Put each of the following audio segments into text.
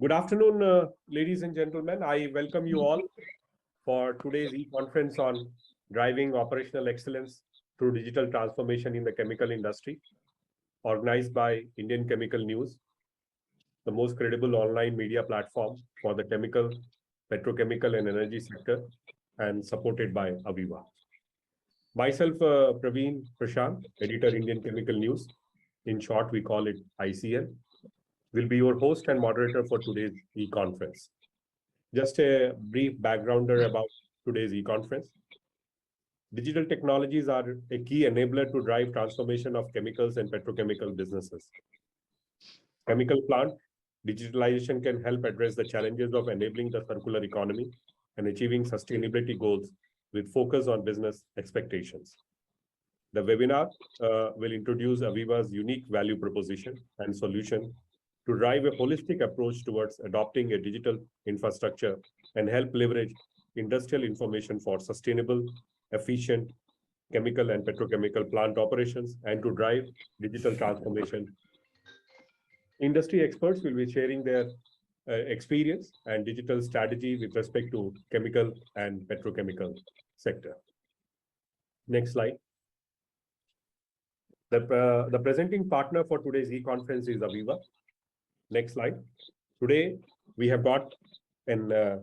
Good afternoon, ladies and gentlemen. I welcome you all for today's e-conference on driving operational excellence through digital transformation in the chemical industry, organized by Indian Chemical News, the most credible online media platform for the chemical, petrochemical, and energy sector, and supported by Aviva. Myself, Praveen Prashant, editor, Indian Chemical News. In short, we call it ICN. Will be your host and moderator for today's e-conference. Just a brief backgrounder about today's e-conference. Digital technologies are a key enabler to drive transformation of chemicals and petrochemical businesses. Chemical plant digitalization can help address the challenges of enabling the circular economy and achieving sustainability goals with focus on business expectations. The webinar will introduce Aviva's unique value proposition and solution to drive a holistic approach towards adopting a digital infrastructure and help leverage industrial information for sustainable, efficient chemical and petrochemical plant operations and to drive digital transformation. Industry experts will be sharing their experience and digital strategy with respect to chemical and petrochemical sector. Next slide. The presenting partner for today's e-conference is Aviva. Next slide. Today, we have got an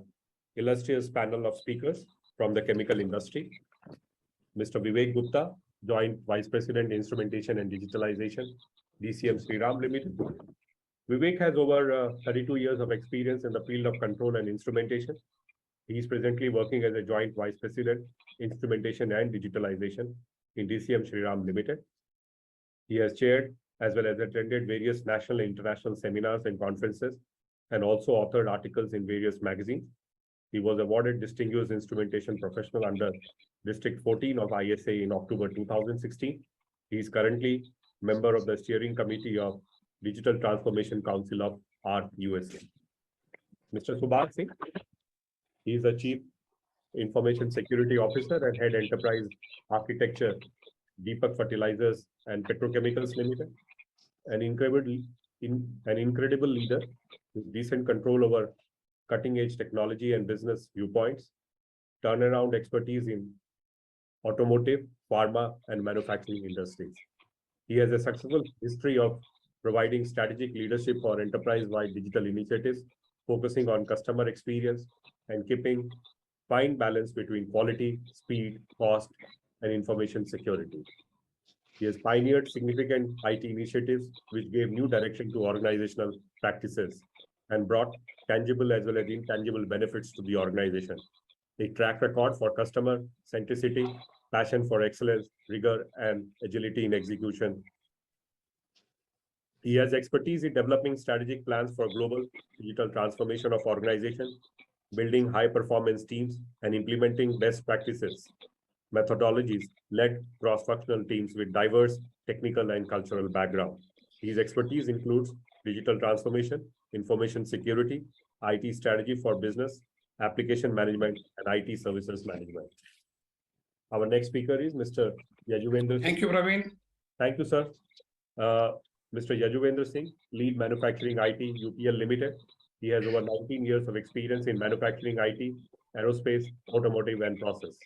illustrious panel of speakers from the chemical industry. Mr. Vivek Gupta, Joint Vice President, Instrumentation and Digitalization, DCM Sriram Limited. Vivek has over 32 years of experience in the field of control and instrumentation. He is presently working as a Joint Vice President, Instrumentation and Digitalization in DCM Sriram Limited. He has chaired as well as attended various national and international seminars and conferences, and also authored articles in various magazines. He was awarded Distinguished Instrumentation Professional under District 14 of ISA in October 2016. He is currently member of the Steering Committee of Digital Transformation Council of ARC USA. Mr. Subhash Singh, he is the Chief Information Security Officer and Head Enterprise Architecture, Deepak Fertilizers and Petrochemicals Limited. An incredible leader with decent control over cutting-edge technology and business viewpoints, turnaround expertise in automotive, pharma, and manufacturing industries. He has a successful history of providing strategic leadership for enterprise-wide digital initiatives, focusing on customer experience and keeping fine balance between quality, speed, cost, and information security. He has pioneered significant IT initiatives which gave new direction to organizational practices and brought tangible as well as intangible benefits to the organization. A track record for customer centricity, passion for excellence, rigor, and agility in execution. He has expertise in developing strategic plans for global digital transformation of organizations, building high-performance teams, and implementing best practices methodologies led cross-functional teams with diverse technical and cultural background. His expertise includes digital transformation, information security, IT strategy for business, application management, and IT services management. Our next speaker is Mr. Yajuvendra Singh. Thank you, Praveen. Thank you, sir. Mr. Yajuvendra Singh, Lead Manufacturing IT, UPL Limited. He has over 19 years of experience in manufacturing IT, aerospace, automotive, and process.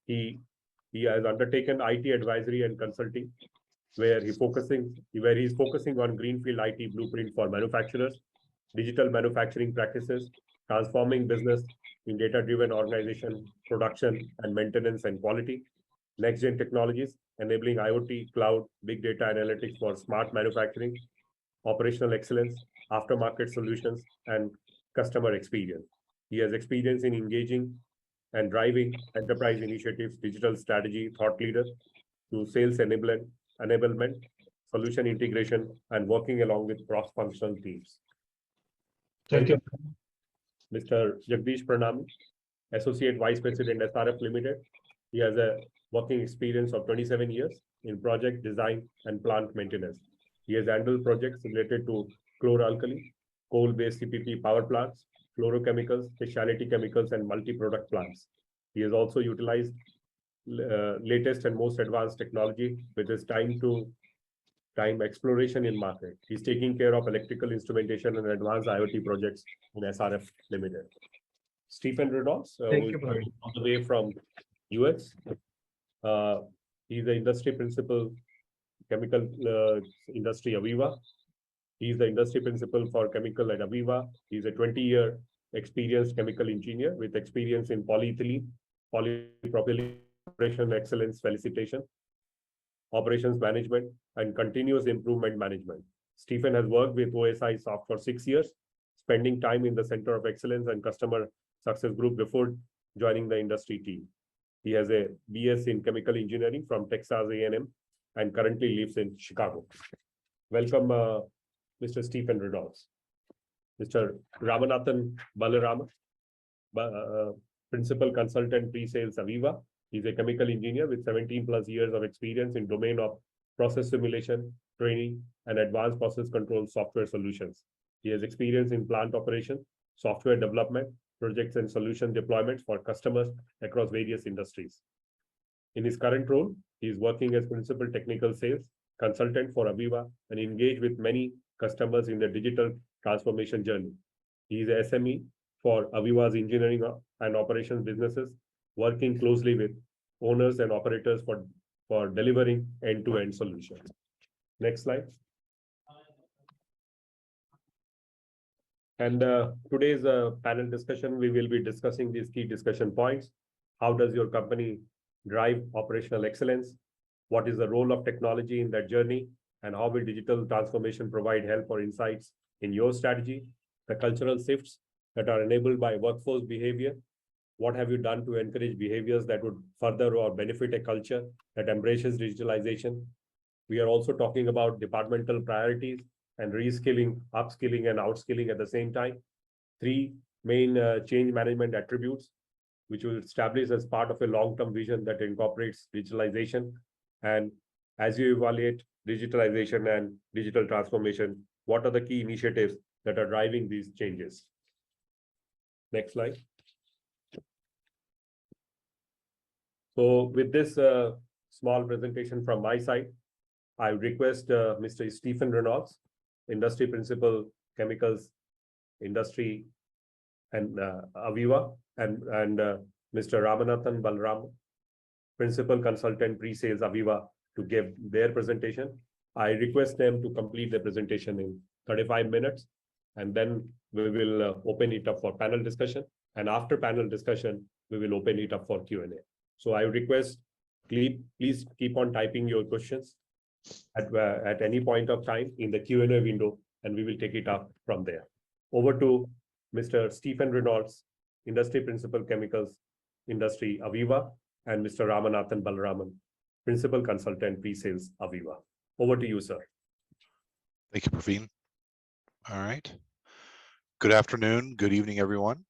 He has undertaken IT advisory and consulting, where he's focusing on greenfield IT blueprint for manufacturers, digital manufacturing practices, transforming business in data-driven organization, production and maintenance and quality, next-gen technologies, enabling IoT, cloud, big data analytics for smart manufacturing, operational excellence, aftermarket solutions, and customer experience. He has experience in engaging and driving enterprise initiatives, digital strategy, thought leader to sales enablement, solution integration, and working along with cross-functional teams. Thank you. Mr. Jagdish Pranami, Associate Vice President, SRF Limited. He has a working experience of 27 years in project design and plant maintenance. He has handled projects related to chloralkali, coal-based CPP power plants, fluorochemicals, specialty chemicals, and multi-product plants. He has also utilized latest and most advanced technology with his time to time exploration in market. He's taking care of electrical instrumentation and advanced IoT projects in SRF Limited. Stephen Rudolph, Thank who you, is Praveen. all the way from US. He's the industry principal, chemical industry Aviva. He's the industry principal for chemical at Aviva. He's a 20-year experienced chemical engineer with experience in polyethylene, polypropylene, operation excellence felicitation, operations management, and continuous improvement management. Stephen has worked with OSI Soft for 6 years, spending time in the Center of Excellence and Customer Success Group before joining the industry team. He has a BS in chemical engineering from Texas A&M and currently lives in Chicago. Welcome, Mr. Stephen Rudolph. Mr. Ramanathan Balarama, Principal Consultant Pre-Sales Aviva. He's a chemical engineer with 17 plus years of experience in domain of process simulation, training, and advanced process control software solutions. He has experience in plant operation, software development, projects and solution deployments for customers across various industries. In his current role, he is working as Principal Technical Sales Consultant for Aviva and engaged with many customers in the digital transformation journey. He is a SME for Aviva's engineering and operations businesses, working closely with owners and operators for delivering end-to-end solutions. Next slide. And today's panel discussion, we will be discussing these key discussion points. How does your company drive operational excellence? What is the role of technology in that journey? And how will digital transformation provide help or insights in your strategy? The cultural shifts that are enabled by workforce behavior. What have you done to encourage behaviors that would further or benefit a culture that embraces digitalization? We are also talking about departmental priorities and reskilling, upskilling, and outskilling at the same time. 3 main change management attributes, which will establish as part of a long-term vision that incorporates digitalization. And as you evaluate digitalization and digital transformation, what are the key initiatives that are driving these changes? Next slide. So with this small presentation from my side, I request Mr. Stephen Reynolds, Industry Principal, Chemicals Industry and Aviva, and Mr. Ramanathan Balram, Principal Consultant Pre-Sales Aviva, to give their presentation. I request them to complete the presentation in 35 minutes, and then we will open it up for panel discussion. And after panel discussion, we will open it up for Q&A. So I request, please keep on typing your questions at any point of time in the Q&A window, and we will take it up from there. Over to Mr. Stephen Reynolds, Industry Principal Chemicals Industry Aviva, and Mr. Ramanathan Balaraman, Principal Consultant Pre-Sales Aviva. Over to you, sir. Thank you, Praveen. All right. Good afternoon, good evening, everyone.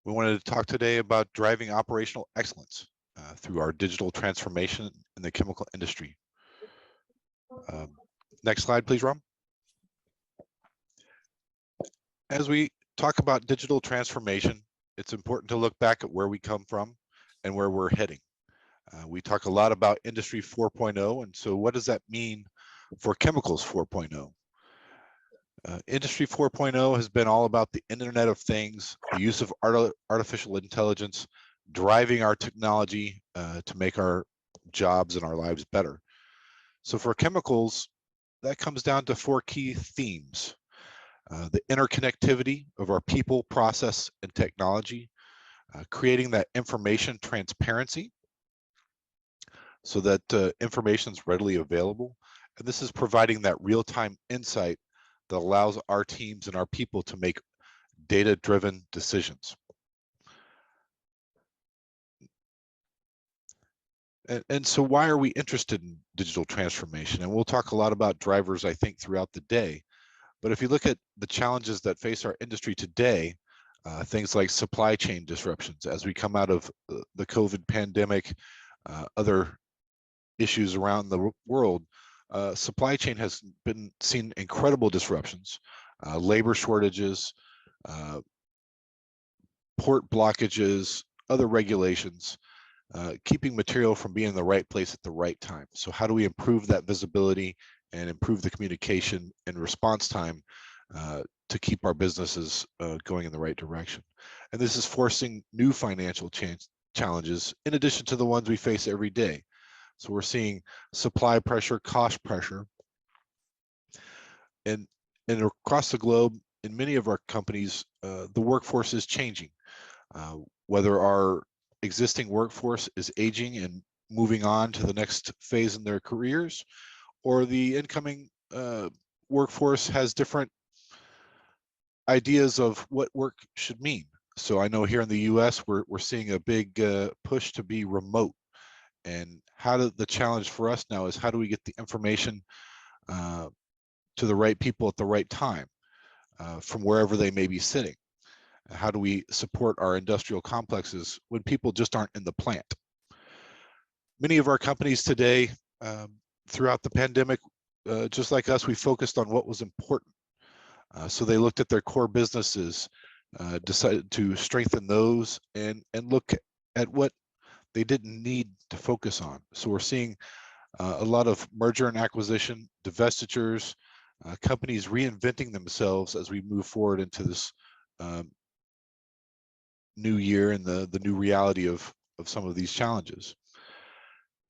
We wanted to talk today about driving operational excellence through our digital transformation in the chemical industry. Next slide, please, Ram. As we talk about digital transformation, it's important to look back at where we come from and where we're heading. We talk a lot about Industry 4.0, and so what does that mean for Chemicals 4.0? Industry 4.0 has been all about the Internet of Things, the use of artificial intelligence, driving our technology to make our jobs and our lives better. So for chemicals, that comes down to 4 key themes. The interconnectivity of our people, process, and technology, creating that information transparency so that information is readily available. And this is providing that real-time insight that allows our teams and our people to make data-driven decisions. And so why are we interested in digital transformation? And we'll talk a lot about drivers, I think, throughout the day. But if you look at the challenges that face our industry today, things like supply chain disruptions, as we come out of the COVID pandemic, other issues around the world, supply chain has been seen incredible disruptions, labor shortages, port blockages, other regulations. keeping material from being in the right place at the right time. So how do we improve that visibility and improve the communication and response time to keep our businesses going in the right direction? And this is forcing new financial challenges in addition to the ones we face every day. So we're seeing supply pressure, cost pressure, and across the globe, in many of our companies, the workforce is changing. Whether our existing workforce is aging and moving on to the next phase in their careers, or the incoming workforce has different ideas of what work should mean. So I know here in the US, we're seeing a big push to be remote. And the challenge for us now is how do we get the information to the right people at the right time from wherever they may be sitting? How do we support our industrial complexes when people just aren't in the plant? Many of our companies today, throughout the pandemic, just like us, we focused on what was important. So they looked at their core businesses, decided to strengthen those and look at what they didn't need to focus on. So we're seeing a lot of merger and acquisition, divestitures, companies reinventing themselves as we move forward into this new year and the new reality of some of these challenges.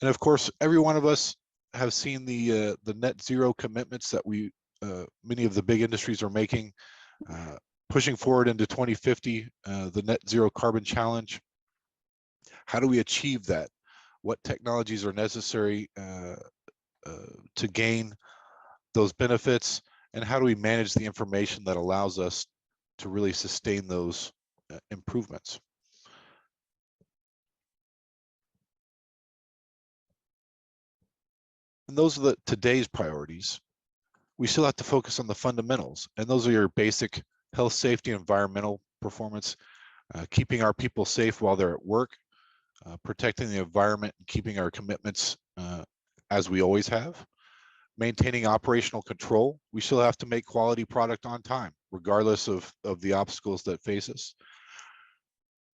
And of course, every one of us have seen the net zero commitments that many of the big industries are making, pushing forward into 2050, the net zero carbon challenge. How do we achieve that? What technologies are necessary to gain those benefits? And how do we manage the information that allows us to really sustain those improvements? And those are today's priorities. We still have to focus on the fundamentals, and those are your basic health, safety, environmental performance, keeping our people safe while they're at work, protecting the environment and keeping our commitments as we always have, maintaining operational control. We still have to make quality product on time, regardless of the obstacles that face us.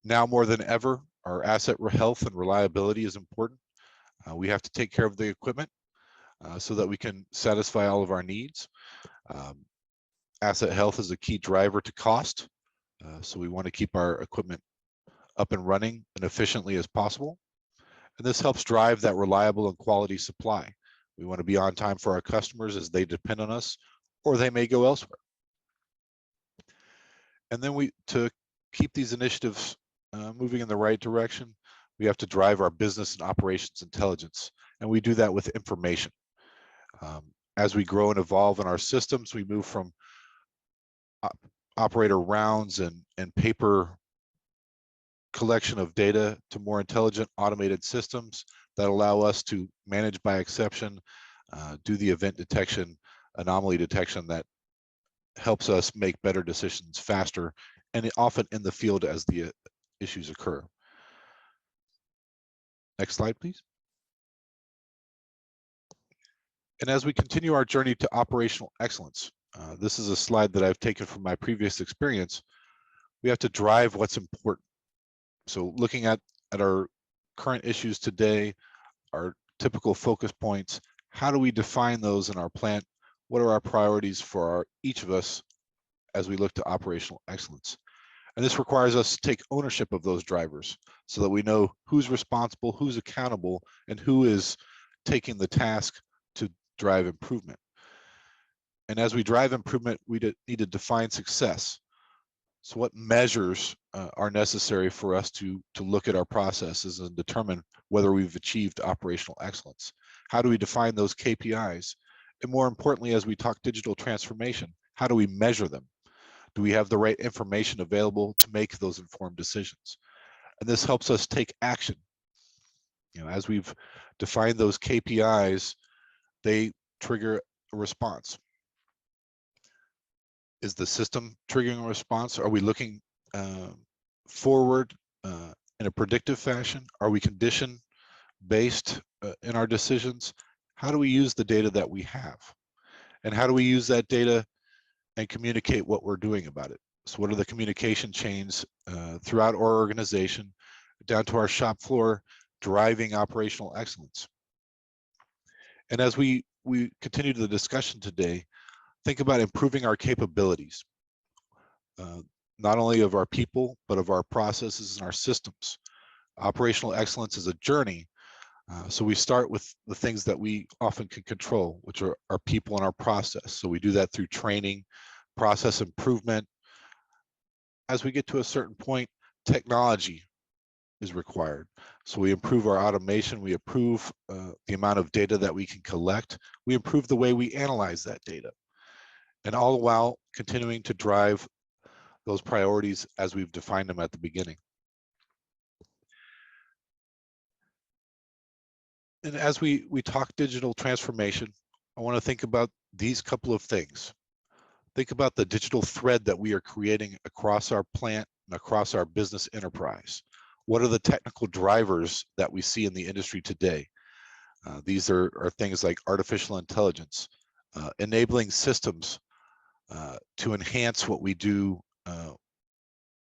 Now more than ever, our asset health and reliability is important. We have to take care of the equipment so that we can satisfy all of our needs. Asset health is a key driver to cost. So we want to keep our equipment up and running and efficiently as possible. And this helps drive that reliable and quality supply. We want to be on time for our customers as they depend on us, or they may go elsewhere. And then to keep these initiatives moving in the right direction, we have to drive our business and operations intelligence. And we do that with information. As we grow and evolve in our systems, we move from operator rounds and paper collection of data to more intelligent automated systems that allow us to manage by exception, do the event detection, anomaly detection that helps us make better decisions faster and often in the field as the issues occur. Next slide, please. And as we continue our journey to operational excellence, this is a slide that I've taken from my previous experience. We have to drive what's important. So looking at our current issues today, our typical focus points, how do we define those in our plant? What are our priorities for each of us as we look to operational excellence? And this requires us to take ownership of those drivers so that we know who's responsible, who's accountable, and who is taking the task to drive improvement. And as we drive improvement, we need to define success. So what measures are necessary for us to look at our processes and determine whether we've achieved operational excellence? How do we define those KPIs? And more importantly, as we talk digital transformation, how do we measure them? Do we have the right information available to make those informed decisions? And this helps us take action. As we've defined those KPIs, they trigger a response. Is the system triggering a response? Are we looking forward in a predictive fashion? Are we condition based in our decisions? How do we use the data that we have? And how do we use that data and communicate what we're doing about it? So what are the communication chains throughout our organization, down to our shop floor, driving operational excellence. And as we continue the discussion today, think about improving our capabilities, not only of our people, but of our processes and our systems. Operational excellence is a journey. So we start with the things that we often can control, which are our people and our process. So we do that through training, process improvement. As we get to a certain point, technology is required. So we improve our automation, we improve the amount of data that we can collect, we improve the way we analyze that data, and all the while continuing to drive those priorities as we've defined them at the beginning. And as we talk digital transformation, I want to think about these couple of things. Think about the digital thread that we are creating across our plant and across our business enterprise. What are the technical drivers that we see in the industry today? These are things like artificial intelligence, enabling systems to enhance what we do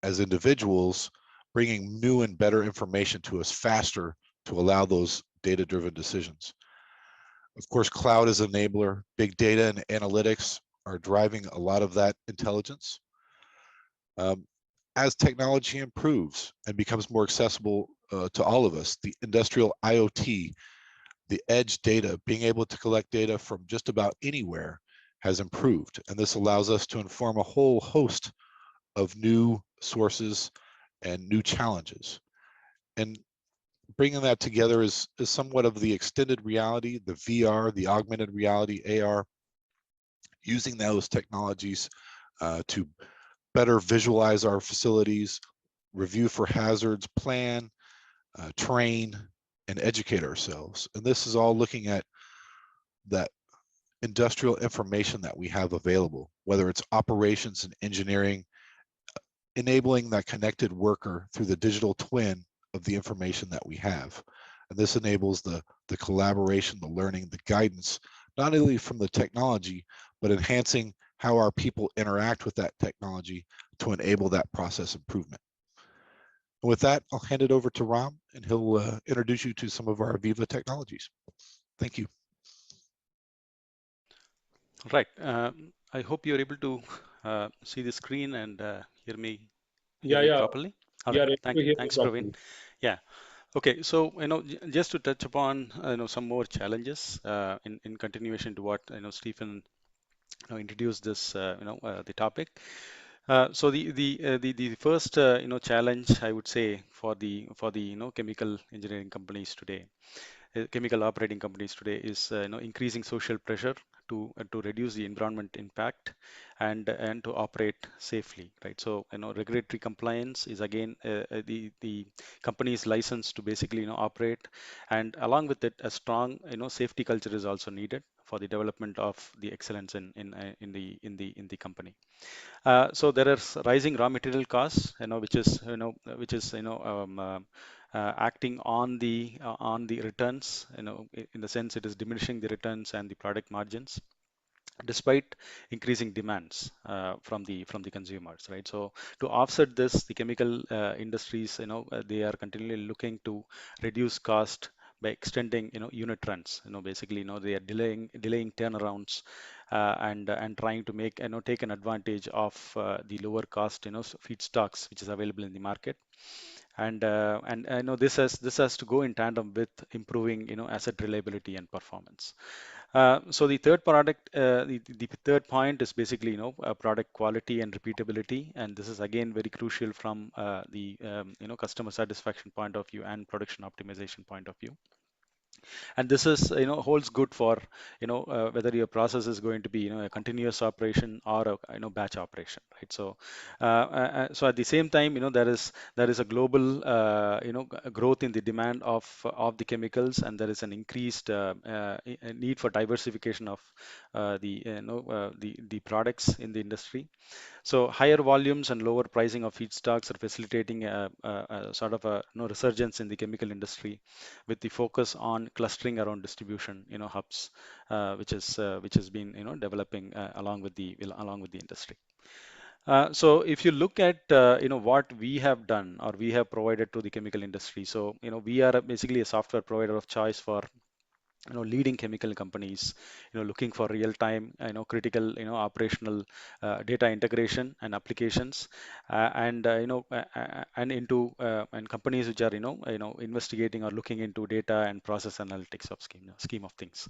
as individuals, bringing new and better information to us faster to allow those data-driven decisions. Of course, cloud is an enabler. Big data and analytics are driving a lot of that intelligence. As technology improves and becomes more accessible to all of us, the industrial IoT, the edge data, being able to collect data from just about anywhere has improved. And this allows us to inform a whole host of new sources and new challenges. And bringing that together is somewhat of the extended reality, the VR, the augmented reality, AR, using those technologies to better visualize our facilities, review for hazards, plan, train, and educate ourselves. And this is all looking at that industrial information that we have available, whether it's operations and engineering, enabling that connected worker through the digital twin of the information that we have. And this enables the collaboration, the learning, the guidance, not only from the technology, but enhancing how our people interact with that technology to enable that process improvement. And with that, I'll hand it over to Ram, and he'll introduce you to some of our Viva technologies. Thank you. Right. I hope you're able to see the screen and hear me Yeah. properly. All Yeah, right. able to hear you Thanks, properly. Praveen. Yeah. Okay. So, just to touch upon, some more challenges in continuation to what, Stephen, introduced this, the topic. So the first, challenge I would say for the chemical engineering companies today, chemical operating companies today is increasing social pressure to reduce the environment impact and to operate safely, right? So regulatory compliance is again the company's license to basically operate, and along with it a strong safety culture is also needed for the development of the excellence in the company. So there is rising raw material costs, which is acting on the returns, in the sense it is diminishing the returns and the product margins despite increasing demands from the consumers, right? So to offset this, the chemical industries, they are continually looking to reduce cost by extending unit runs. Basically, they are delaying turnarounds, and trying to make take an advantage of the lower cost feedstocks which is available in the market. And I know this has to go in tandem with improving asset reliability and performance. So the third product, the third point is basically product quality and repeatability, and this is again very crucial from the customer satisfaction point of view and production optimization point of view. And this is holds good for whether your process is going to be a continuous operation or a batch operation, right? So so at the same time, there is a global growth in the demand of the chemicals, and there is an increased need for diversification of the products in the industry. So higher volumes and lower pricing of feedstocks are facilitating a sort of a resurgence in the chemical industry, with the focus on clustering around distribution, hubs, which has been developing along with the industry. So if you look at what we have done or we have provided to the chemical industry, so we are basically a software provider of choice for leading chemical companies looking for real time critical operational data integration and applications and and into and companies which are investigating or looking into data and process analytics of scheme of things.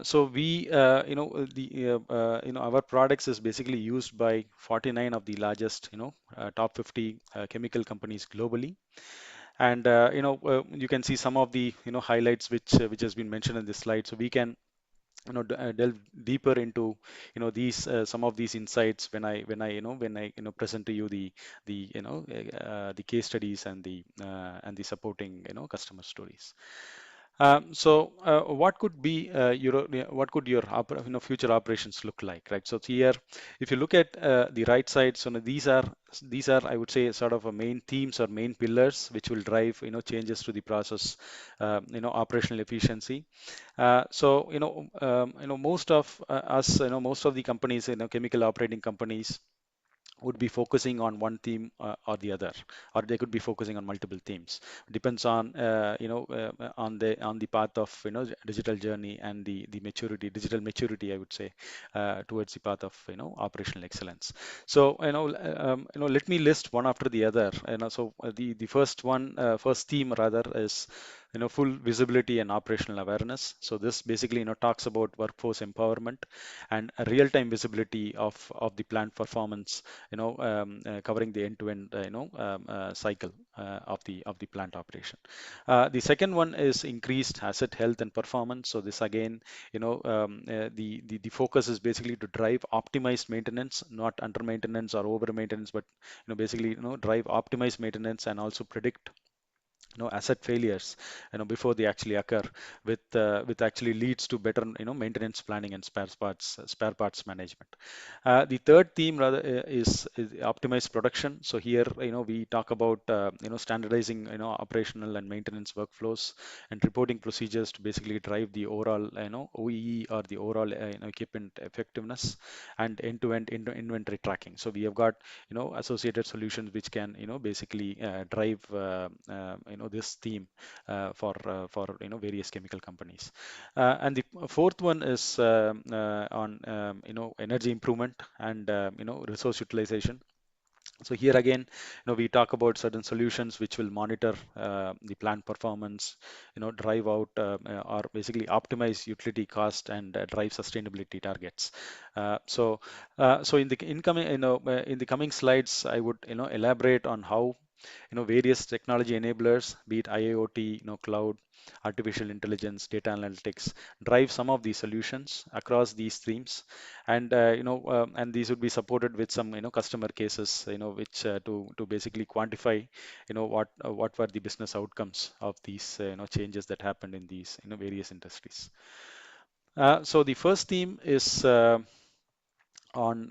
So we the our products is basically used by 49 of the largest top 50 chemical companies globally. And you can see some of the highlights which has been mentioned in this slide. So we can delve deeper into these some of these insights when I present to you the case studies and the supporting customer stories. What could be what could your future operations look like, right? So here, if you look at the right side, so these are I would say sort of a main themes or main pillars which will drive changes to the process, operational efficiency. Most of us, most of the companies, chemical operating companies would be focusing on one theme or the other, or they could be focusing on multiple themes. Depends on on the path of digital journey and the maturity, digital maturity, I would say, towards the path of operational excellence. So let me list one after the other. The first theme rather is full visibility and operational awareness. So this basically talks about workforce empowerment and a real-time visibility of the plant performance, covering the end-to-end cycle of the plant operation. The second one is increased asset health and performance. So this again, the focus is basically to drive optimized maintenance, not under maintenance or over maintenance, but basically drive optimized maintenance and also predict asset failures before they actually occur, with actually leads to better maintenance planning and spare parts management. The third theme rather is optimized production. So here we talk about standardizing operational and maintenance workflows and reporting procedures to basically drive the overall OEE, or the overall equipment effectiveness, and end-to-end inventory tracking. So we have got associated solutions which can basically drive this theme for various chemical companies. And the fourth one is on energy improvement and resource utilization. So here again, we talk about certain solutions which will monitor the plant performance, drive out or basically optimize utility cost and drive sustainability targets. So in the incoming, in the coming slides, I would elaborate on how various technology enablers, be it IIoT, cloud, artificial intelligence, data analytics, drive some of these solutions across these themes. And and these would be supported with some customer cases, which to basically quantify what were the business outcomes of these changes that happened in these various industries. So the first theme is on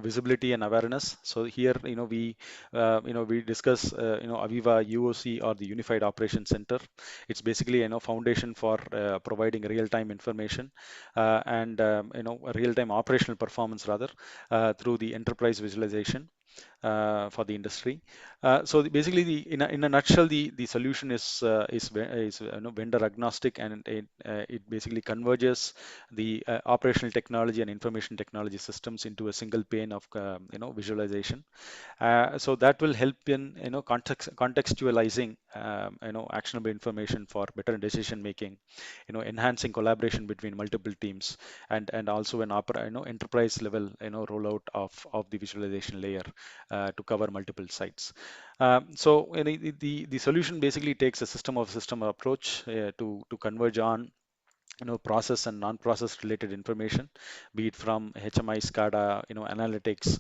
visibility and awareness. So here we discuss Aviva UOC, or the Unified Operations Center. It's basically foundation for providing real-time information and real-time operational performance rather, through the enterprise visualization for the industry. Basically, in a nutshell, the solution is vendor agnostic, and it basically converges the operational technology and information technology systems into a single pane of visualization. So that will help in contextualizing actionable information for better decision making, enhancing collaboration between multiple teams, and also an enterprise level rollout of the visualization layer to cover multiple sites. So the solution basically takes a system approach to converge on process and non-process related information, be it from HMI, SCADA, analytics,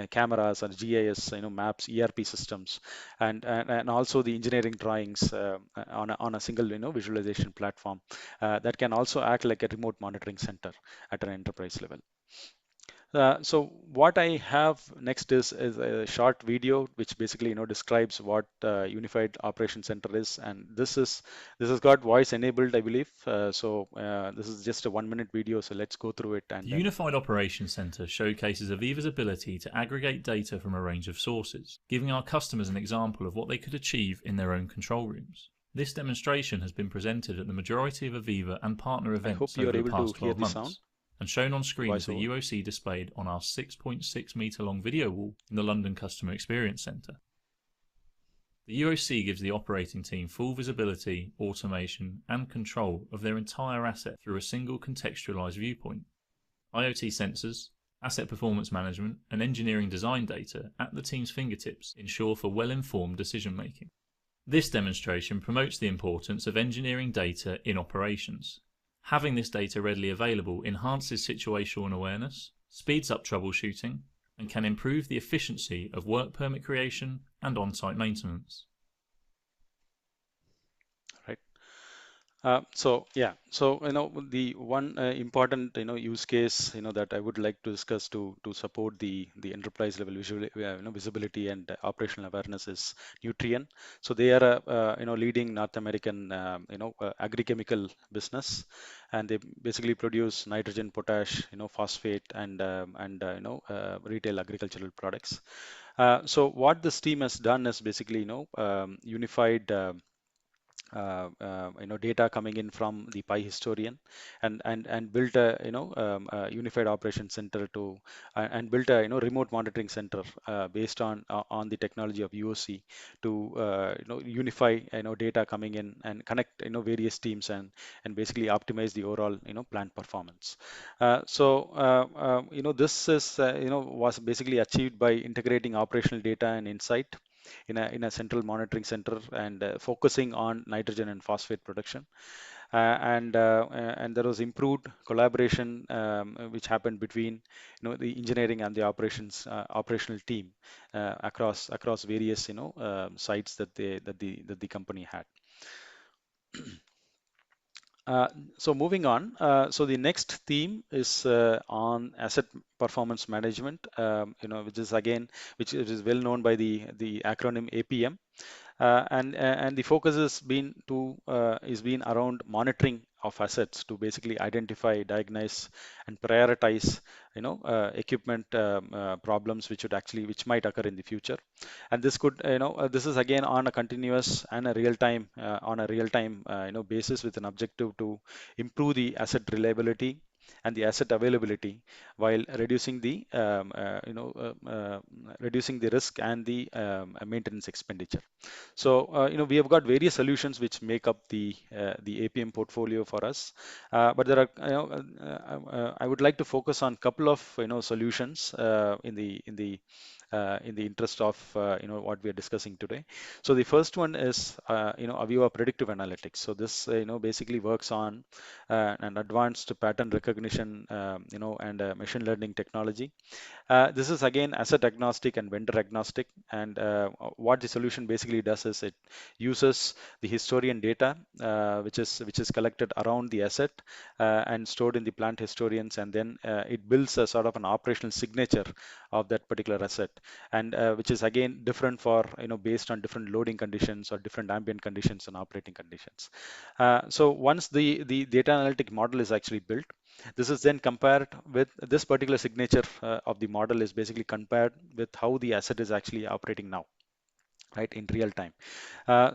cameras, or GIS, maps, ERP systems, and also the engineering drawings on a single visualization platform that can also act like a remote monitoring center at an enterprise level. So what I have next is a short video which basically describes what Unified Operation Center is, and this has got voice enabled, I believe. This is just a 1 minute video, so let's go through it The and then. Unified Operations Center showcases Aviva's ability to aggregate data from a range of sources, giving our customers an example of what they could achieve in their own control rooms. This demonstration has been presented at the majority of Aviva and partner I hope events you over are the able to past hear 12 the sound. months, and shown on screen is the Voiceover. UOC displayed on our 6.6 metre long video wall in the London Customer Experience Centre. The UOC gives the operating team full visibility, automation and control of their entire asset through a single contextualised viewpoint. IoT sensors, asset performance management and engineering design data at the team's fingertips ensure for well-informed decision making. This demonstration promotes the importance of engineering data in operations. Having this data readily available enhances situational awareness, speeds up troubleshooting, and can improve the efficiency of work permit creation and on-site maintenance. Right. So the one important use case that I would like to discuss to support the enterprise level visibility and operational awareness is Nutrien. So they are a leading North American agrochemical business, and they basically produce nitrogen, potash, phosphate, and retail agricultural products. So what this team has done is basically unified. Data coming in from the Pi historian, and built a a unified operation center to and built a remote monitoring center based on the technology of UOC to unify data coming in and connect various teams and basically optimize the overall plant performance. This is was basically achieved by integrating operational data and insight in a central monitoring center and focusing on nitrogen and phosphate production. And there was improved collaboration which happened between the engineering and the operational team across various sites that the company had. So moving on, so the next theme is on asset performance management, which is again, which is well known by the acronym APM. And the focus is been around monitoring of assets to basically identify, diagnose, and prioritize equipment problems which might occur in the future. And this could this is again on a continuous and a real time basis with an objective to improve the asset reliability and the asset availability while reducing the reducing the risk and the maintenance expenditure. So we have got various solutions which make up the APM portfolio for us, but there are I would like to focus on a couple of solutions in the interest of what we are discussing today. So the first one is Aviva Predictive Analytics. So this basically works on an advanced pattern recognition and machine learning technology. This is again asset agnostic and vendor agnostic, and what the solution basically does is it uses the historian data which is collected around the asset and stored in the plant historians, and then it builds a sort of an operational signature of that particular asset, and which is again different for based on different loading conditions or different ambient conditions and operating conditions. So once the data analytic model is actually built, this is then compared with this particular signature of the model is basically compared with how the asset is actually operating now, right, in real time.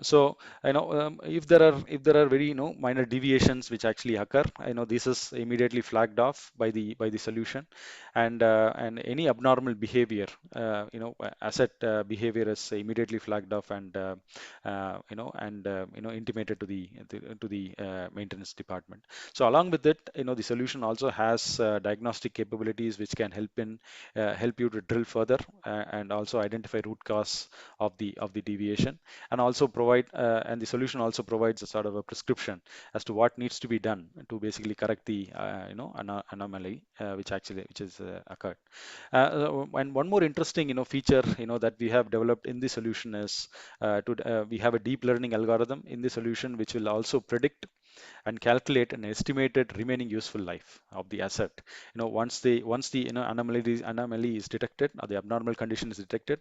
So if there are very minor deviations which actually occur, this is immediately flagged off by the solution, and any abnormal behavior, asset behavior is immediately flagged off and intimated to the maintenance department. So along with it, the solution also has diagnostic capabilities which can help you to drill further and also identify root cause of the deviation, and also provide and the solution also provides a sort of a prescription as to what needs to be done to basically correct the anomaly which is occurred. And one more interesting feature that we have developed in the solution is we have a deep learning algorithm in the solution which will also predict and calculate an estimated remaining useful life of the asset. Once the anomaly is detected, or the abnormal condition is detected,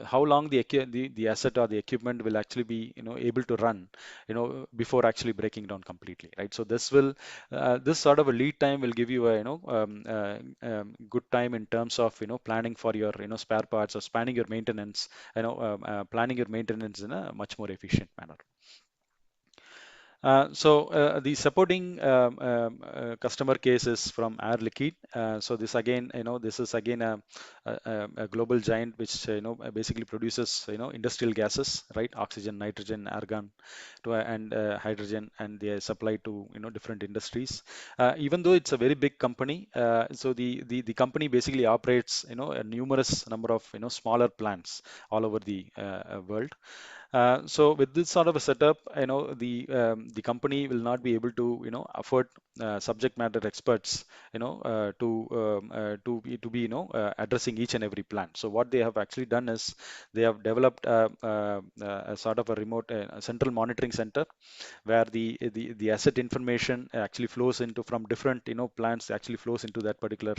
how long the asset or the equipment will actually be able to run before actually breaking down completely, right? So this sort of a lead time will give you a good time in terms of planning for your spare parts, or planning your maintenance, planning your maintenance in a much more efficient manner. The supporting customer cases from Air Liquide. So this again, this is again a global giant which basically produces industrial gases, right? Oxygen, nitrogen, argon, and hydrogen, and they are supplied to different industries. Even though it's a very big company, so the company basically operates a numerous number of smaller plants all over the world. So with this sort of a setup, the company will not be able to afford subject matter experts to be addressing each and every plant. So what they have actually done is they have developed a sort of a remote central monitoring center where the asset information actually flows into from different plants, actually flows into that particular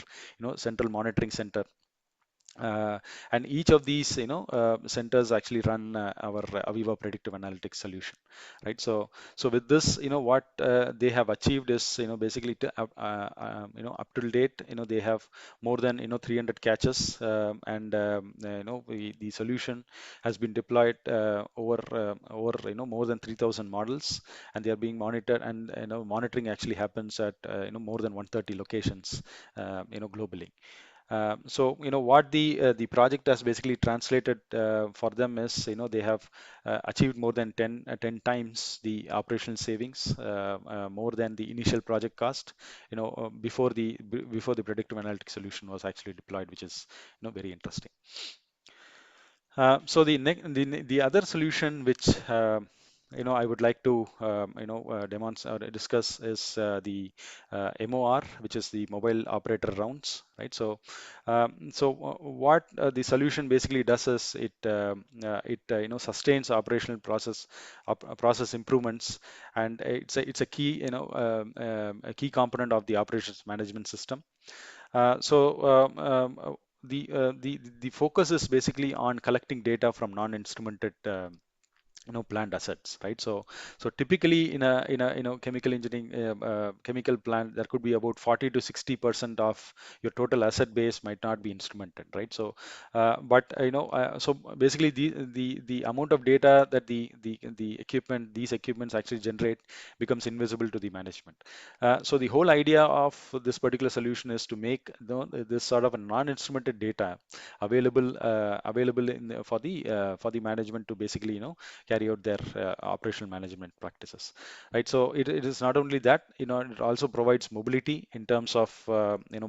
central monitoring center. And each of these centers actually run our Aviva predictive analytics solution, right? So with this, what they have achieved is basically up to date, they have more than 300 catches, and the solution has been deployed over more than 3,000 models, and they are being monitored, and monitoring actually happens at more than 130 locations globally. So what the project has basically translated for them is they have achieved more than 10 times the operational savings, more than the initial project cost before the predictive analytics solution was actually deployed, which is very interesting. So the other solution which I would like to demonstrate or discuss is the MOR, which is the mobile operator rounds, right? What the solution basically does is it sustains operational process improvements, and it's a key a key component of the operations management system. The focus is basically on collecting data from non-instrumented plant assets, right? So typically in a chemical engineering chemical plant, there could be about 40 to 60% of your total asset base might not be instrumented, right? So basically the amount of data that these equipments actually generate becomes invisible to the management. So the whole idea of this particular solution is to make this sort of a non-instrumented data available for the management to basically carry out their operational management practices, right? So it is not only that, it also provides mobility in terms of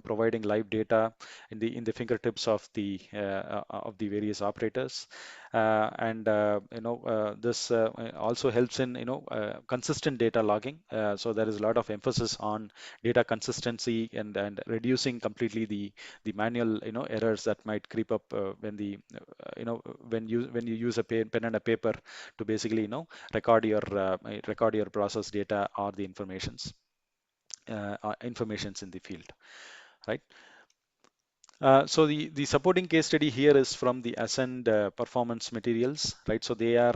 providing live data in the fingertips of the various operators, and this also helps in consistent data logging. So there is a lot of emphasis on data consistency, and reducing completely the manual errors that might creep up when you use a pen and a paper to basically record your process data or the informations informations in the field, right? So the supporting case study here is from the Ascend Performance Materials, right? So they are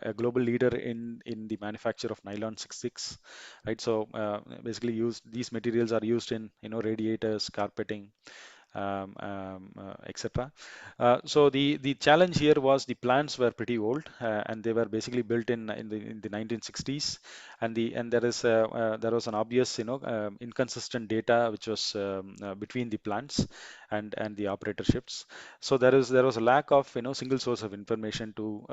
a global leader in the manufacture of nylon 66, right? So basically these materials are used in radiators, carpeting, etc. So the challenge here was the plants were pretty old, and they were basically built in the 1960s, and there was an obvious inconsistent data which was between the plants and the operatorships. So there was a lack of single source of information to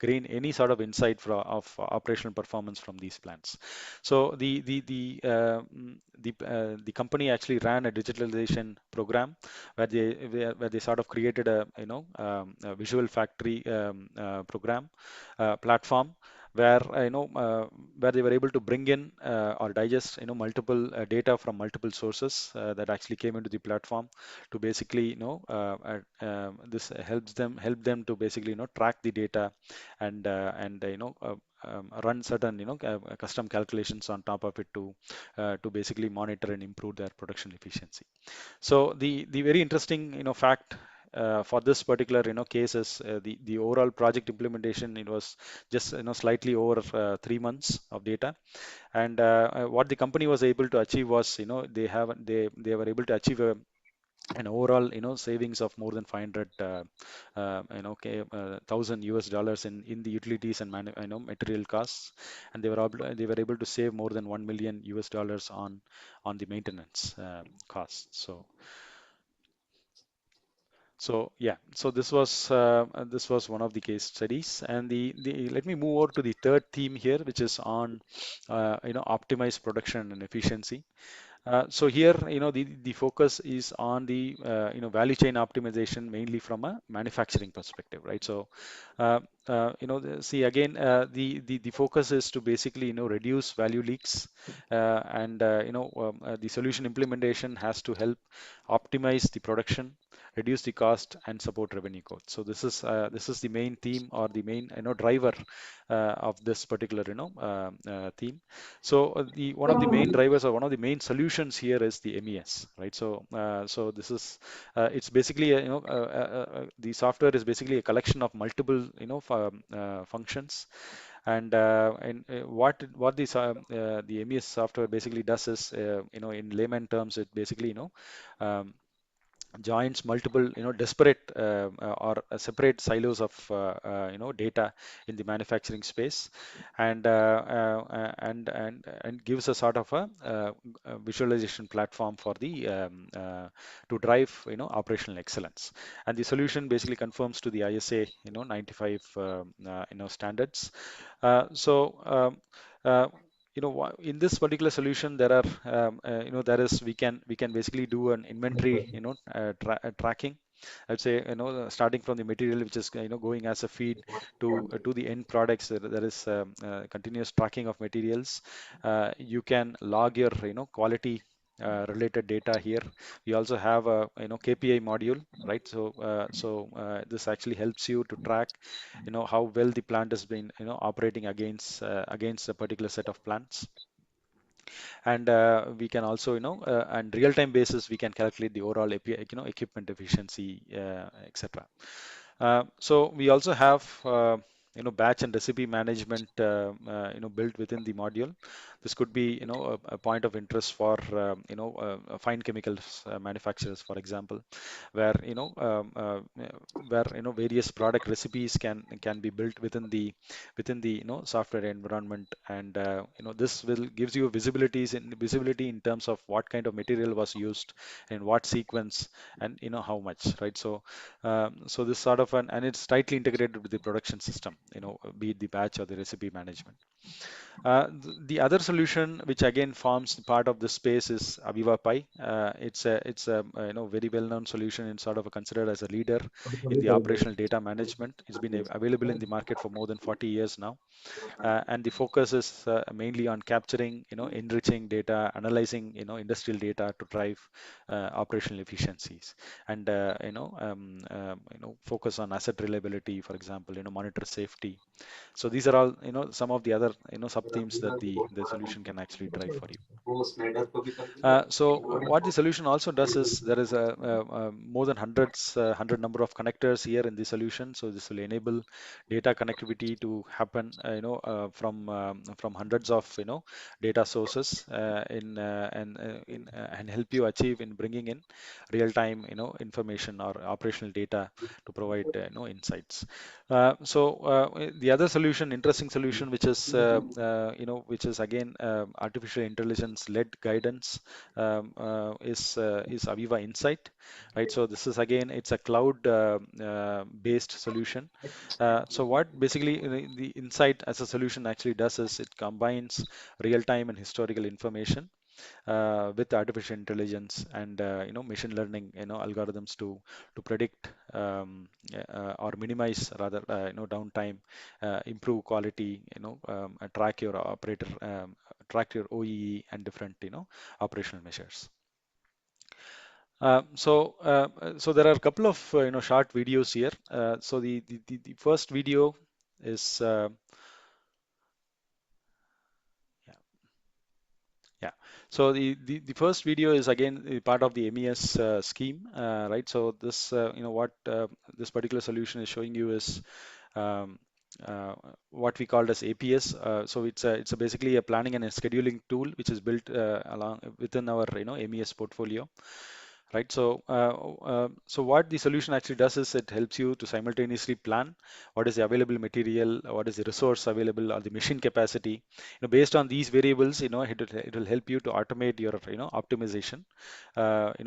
gain any sort of insight of operational performance from these plants. So the company actually ran a digitalization program where they sort of created a visual factory program platform where where they were able to bring in or digest multiple data from multiple sources that actually came into the platform to basically this help them to basically track the data and run certain custom calculations on top of it to basically monitor and improve their production efficiency. So the very interesting fact for this particular case is the overall project implementation. It was just slightly over 3 months of data, and what the company was able to achieve was they were able to achieve an overall savings of more than 500 thousand US dollars in the utilities and material costs, and they were able to save more than 1 million US dollars on the maintenance costs. So yeah, so this was one of the case studies, and the let me move over to the third theme here, which is on optimized production and efficiency. So here, the focus is on the value chain optimization, mainly from a manufacturing perspective, right? So, see again, the focus is to basically reduce value leaks, and the solution implementation has to help optimize the production, reduce the cost, and support revenue growth. So this is the main theme, or the main driver of this particular theme. So the one of the main drivers, or one of the main solutions here, is the MES, right? So so this is it's basically the software is basically a collection of multiple functions, and what the MES software basically does is in layman terms, it basically um, joins multiple disparate or separate silos of data in the manufacturing space, and gives a sort of a visualization platform for the to drive operational excellence. And the solution basically conforms to the ISA 95 standards. So in this particular solution, there are there is we can basically do an inventory tracking. I'd say starting from the material which is going as a feed to the end products. There is continuous tracking of materials. You can log your quality related data here. We also have a KPI module, right? So this actually helps you to track how well the plant has been operating against a particular set of plants. And we can also on real time basis, we can calculate the overall equipment efficiency, etc. So we also have batch and recipe management built within the module. This could be a point of interest for fine chemicals manufacturers, for example, where various product recipes can be built within the software environment. And this will gives you visibility in terms of what kind of material was used, in what sequence, and how much, right? So so this sort of and it's tightly integrated with the production system, be it the batch or the recipe management. The other solution, which again forms part of this space, is Aviva Pi. It's a very well-known solution, and sort of considered as a leader in the operational data management. It's been available in the market for more than 40 years now, and the focus is mainly on capturing, enriching data, analyzing, industrial data to drive operational efficiencies, and focus on asset reliability, for example, monitor safety. So these are all some of the other sub themes that the solution can actually drive for you. So what the solution also does is there is a more than hundred number of connectors here in the solution. So this will enable data connectivity to happen from hundreds of data sources and help you achieve in bringing in real time information or operational data to provide insights. The other solution, interesting solution, which is which is again artificial intelligence led guidance, is Aviva Insight, right? So this is again, it's a cloud based solution. So what basically the Insight as a solution actually does is it combines real time and historical information with artificial intelligence and machine learning algorithms to predict or minimize rather downtime, improve quality, track your track your OEE and different operational measures. So there are a couple of short videos here. So the first video is Yeah. So the first video is again part of the MES scheme, right? So this what this particular solution is showing you is um, what we called as APS. So it's a basically a planning and a scheduling tool which is built along within our MES portfolio. Right. So what the solution actually does is it helps you to simultaneously plan what is the available material, what is the resource available, or the machine capacity. Based on these variables, it will help you to automate your optimization,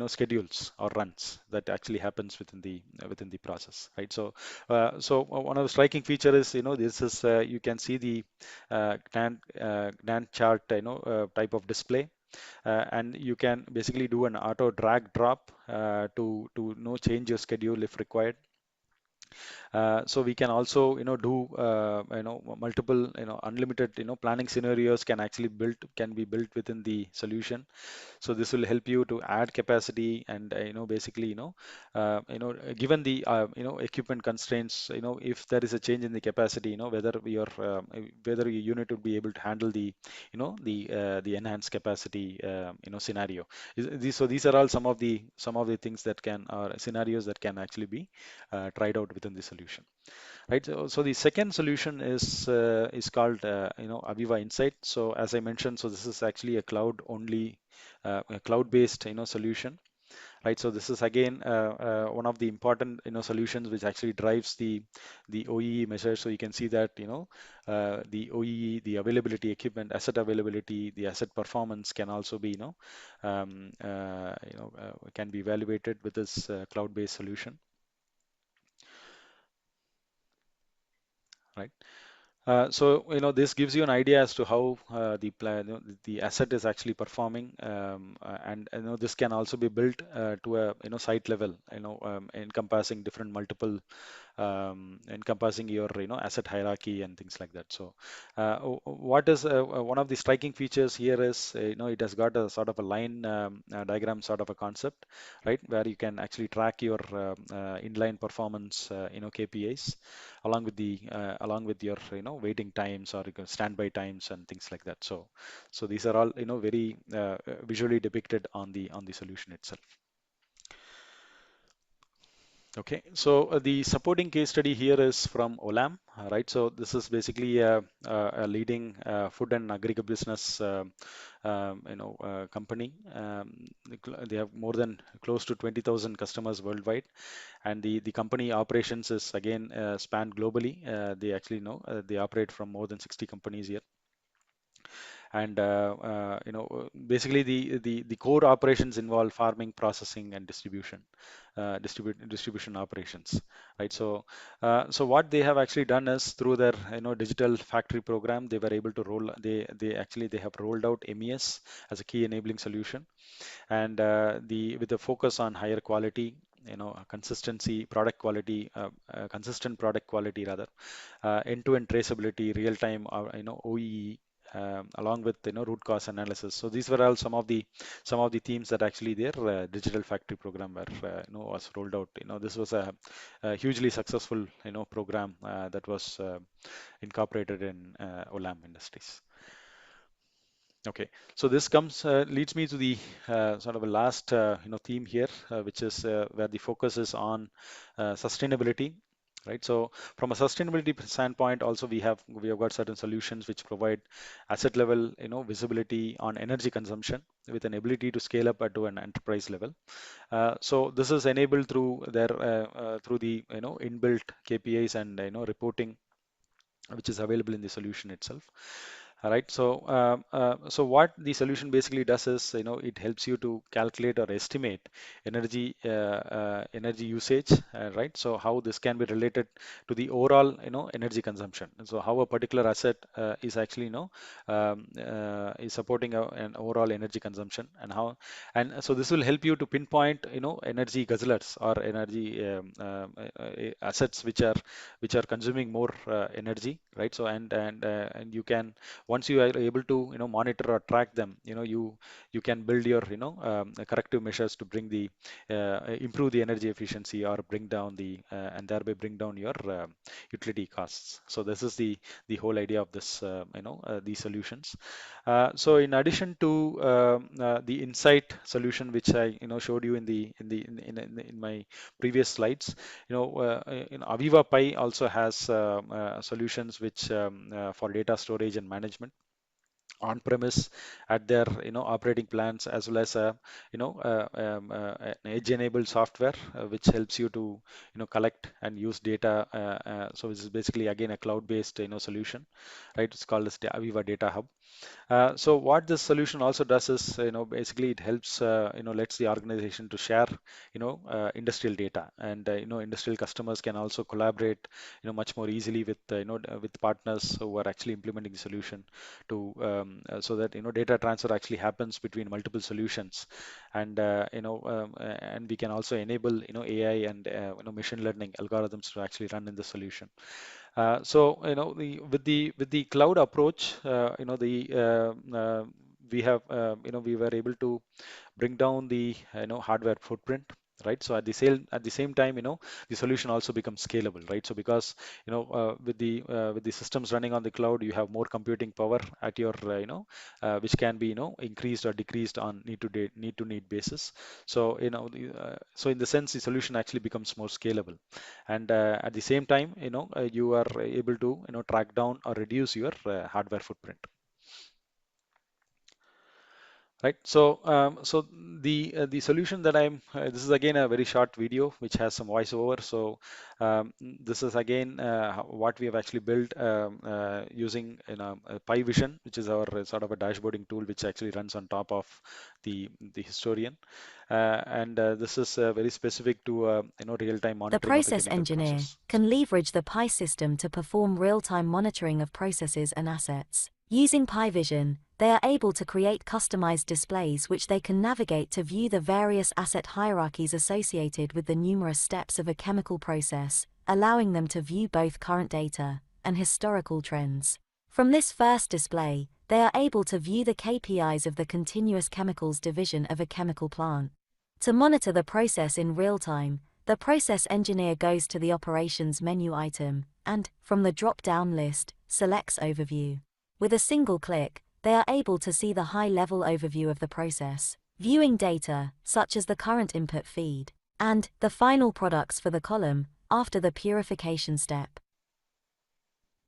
schedules or runs that actually happens within the process. Right. So one of the striking feature is this is you can see the Gantt chart type of display, and you can basically do an auto drag drop to change your schedule if required. So we can also do multiple unlimited planning scenarios can be built within the solution. So this will help you to add capacity and basically given the equipment constraints, if there is a change in the capacity, whether your unit would be able to handle the enhanced capacity scenario. So these are all some of the things that can or scenarios that can actually be tried out within the solution. Right. So the second solution is called Aviva Insight. So as I mentioned, so this is actually a cloud-only, a cloud-based solution. Right. So this is again one of the important solutions which actually drives the OEE measures. So you can see that the OEE, the availability, equipment, asset availability, the asset performance can also be can be evaluated with this cloud-based solution. Right. So this gives you an idea as to how the asset is actually performing, and this can also be built to a site level, encompassing different multiple encompassing your asset hierarchy and things like that. So what is one of the striking features here is it has got a sort of a line diagram sort of a concept, right, where you can actually track your inline performance KPIs along with your waiting times or standby times and things like that. So these are all very visually depicted on the solution itself. Okay, so the supporting case study here is from Olam, right? So this is basically a leading food and agribusiness company. They have more than close to 20,000 customers worldwide, and the company operations is again spanned globally. They actually they operate from more than 60 companies here. And basically the core operations involve farming, processing, and distribution operations, right? So what they have actually done is through their digital factory program, they were able to they have rolled out MES as a key enabling solution, and with the focus on higher quality, consistency, product quality, consistent product quality rather, end-to-end traceability, real-time, OEE, along with root cause analysis. So these were all some of the themes that actually their digital factory program was rolled out. This was a hugely successful program that was incorporated in Olam Industries. Okay, so this leads me to the sort of a last theme here, which is where the focus is on sustainability. Right. So from a sustainability standpoint, also we have got certain solutions which provide asset level visibility on energy consumption with an ability to scale up to an enterprise level. So this is enabled through through the inbuilt KPIs and reporting which is available in the solution itself. All right. So what the solution basically does is, it helps you to calculate or estimate energy usage, right? So how this can be related to the overall, energy consumption. And so how a particular asset is actually, is supporting an overall energy consumption, and so this will help you to pinpoint, energy guzzlers or energy assets which are consuming more energy, right? So and you can once you are able to monitor or track them, you can build your corrective measures to bring the improve the energy efficiency or bring down the and thereby bring down your utility costs. So this is the whole idea of this these solutions. So in addition to the insight solution which I showed you in my previous slides, Aviva Pi also has solutions which for data storage and management on premise at their operating plans, as well as an edge enabled software which helps you to collect and use data. So this is basically again a cloud based solution, right? It's called as the Aviva Data Hub. So what this solution also does is, basically it helps, lets the organization to share, industrial data, and industrial customers can also collaborate, much more easily with, with partners who are actually implementing the solution to, so that data transfer actually happens between multiple solutions, and and we can also enable AI and machine learning algorithms to actually run in the solution. So with the cloud approach, we were able to bring down the hardware footprint, right? So at the same time, the solution also becomes scalable, right? So because with the systems running on the cloud, you have more computing power at your which can be increased or decreased on need to need basis. So so in the sense, the solution actually becomes more scalable, and at the same time, you are able to track down or reduce your hardware footprint. Right. So, so the solution that this is again a very short video which has some voiceover. So, this is again what we have actually built using Pi Vision, which is our sort of a dashboarding tool which actually runs on top of the historian, and this is very specific to real-time monitoring. The process of the chemical engineer process. can leverage the Pi system to perform real-time monitoring of processes and assets. Using Pi Vision, they are able to create customized displays which they can navigate to view the various asset hierarchies associated with the numerous steps of a chemical process, allowing them to view both current data and historical trends. From this first display, they are able to view the KPIs of the continuous chemicals division of a chemical plant. To monitor the process in real time, the process engineer goes to the operations menu item and, from the drop-down list, selects Overview. With a single click, they are able to see the high-level overview of the process, viewing data such as the current input feed and the final products for the column after the purification step.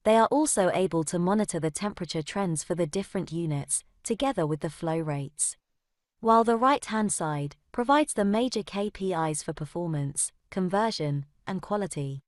They are also able to monitor the temperature trends for the different units, together with the flow rates. While the right-hand side provides the major KPIs for performance, conversion, and quality.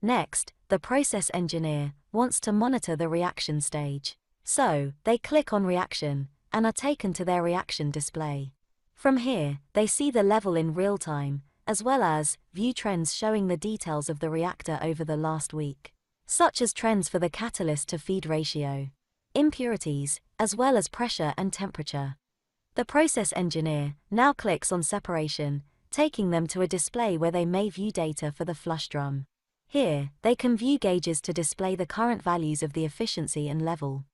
Next, the process engineer wants to monitor the reaction stage. So, they click on Reaction and are taken to their reaction display. From here, they see the level in real time, as well as view trends showing the details of the reactor over the last week, such as trends for the catalyst to feed ratio, impurities, as well as pressure and temperature. The process engineer now clicks on Separation, taking them to a display where they may view data for the flush drum. Here, they can view gauges to display the current values of the efficiency and level.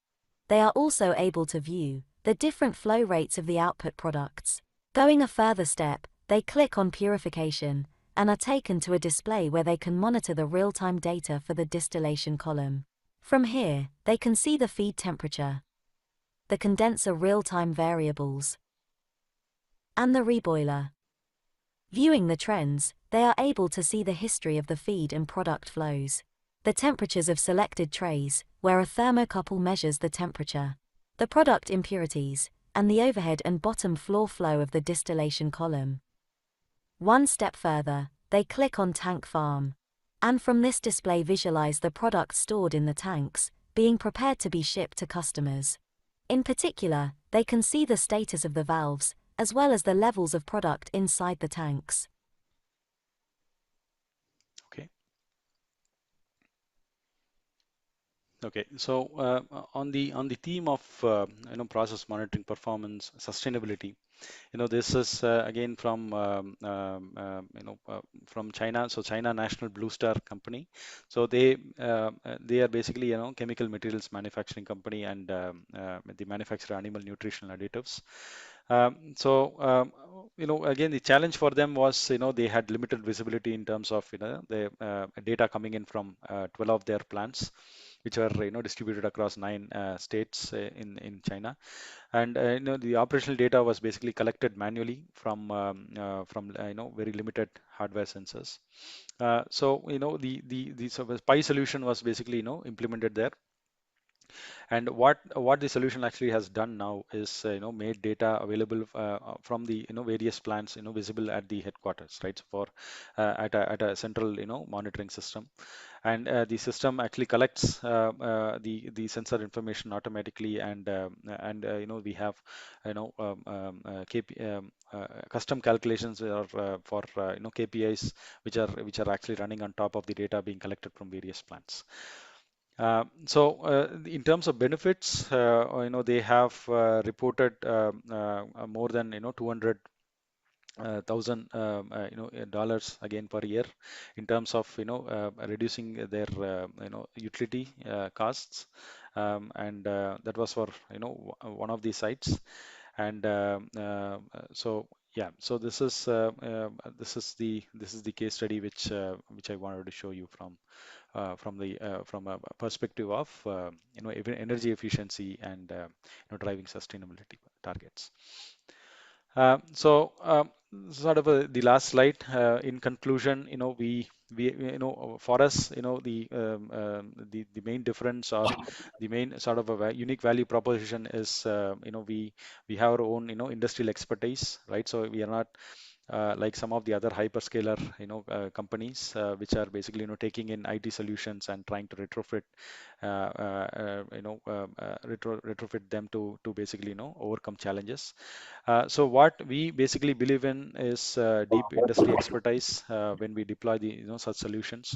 They are also able to view the different flow rates of the output products. Going a further step, they click on Purification and are taken to a display where they can monitor the real-time data for the distillation column. From here, they can see the feed temperature, the condenser real-time variables, and the reboiler. Viewing the trends, they are able to see the history of the feed and product flows, the temperatures of selected trays, where a thermocouple measures the temperature, the product impurities, and the overhead and bottom floor flow of the distillation column. One step further, they click on Tank Farm, and from this display visualize the products stored in the tanks, being prepared to be shipped to customers. In particular, they can see the status of the valves, as well as the levels of product inside the tanks. Okay. Okay, so on the theme of process monitoring, performance, sustainability, this is again from from China. So China National Blue Star Company. So they are basically chemical materials manufacturing company, and they manufacture animal nutritional additives. Again, the challenge for them was, they had limited visibility in terms of, the data coming in from 12 of their plants, which are, distributed across 9 states in China. And, the operational data was basically collected manually from very limited hardware sensors. The sort of PI solution was basically, implemented there. And what the solution actually has done now is made data available from the various plants visible at the headquarters, right? So for at a central monitoring system, and the system actually collects the sensor information automatically, and we have custom calculations for KPIs which are actually running on top of the data being collected from various plants. In terms of benefits, they have reported more than 200,000 dollars again per year in terms of reducing their utility costs, and that was for one of the sites. And so this is the case study which I wanted to show you from from a perspective of energy efficiency and driving sustainability targets. Sort of the last slide. In conclusion, for us, the main difference, or the main sort of a unique value proposition is, we have our own industrial expertise, right? So we are not like some of the other hyperscaler companies which are basically taking in IT solutions and trying to retrofit retrofit them to basically overcome challenges. So what we basically believe in is deep industry expertise when we deploy the such solutions.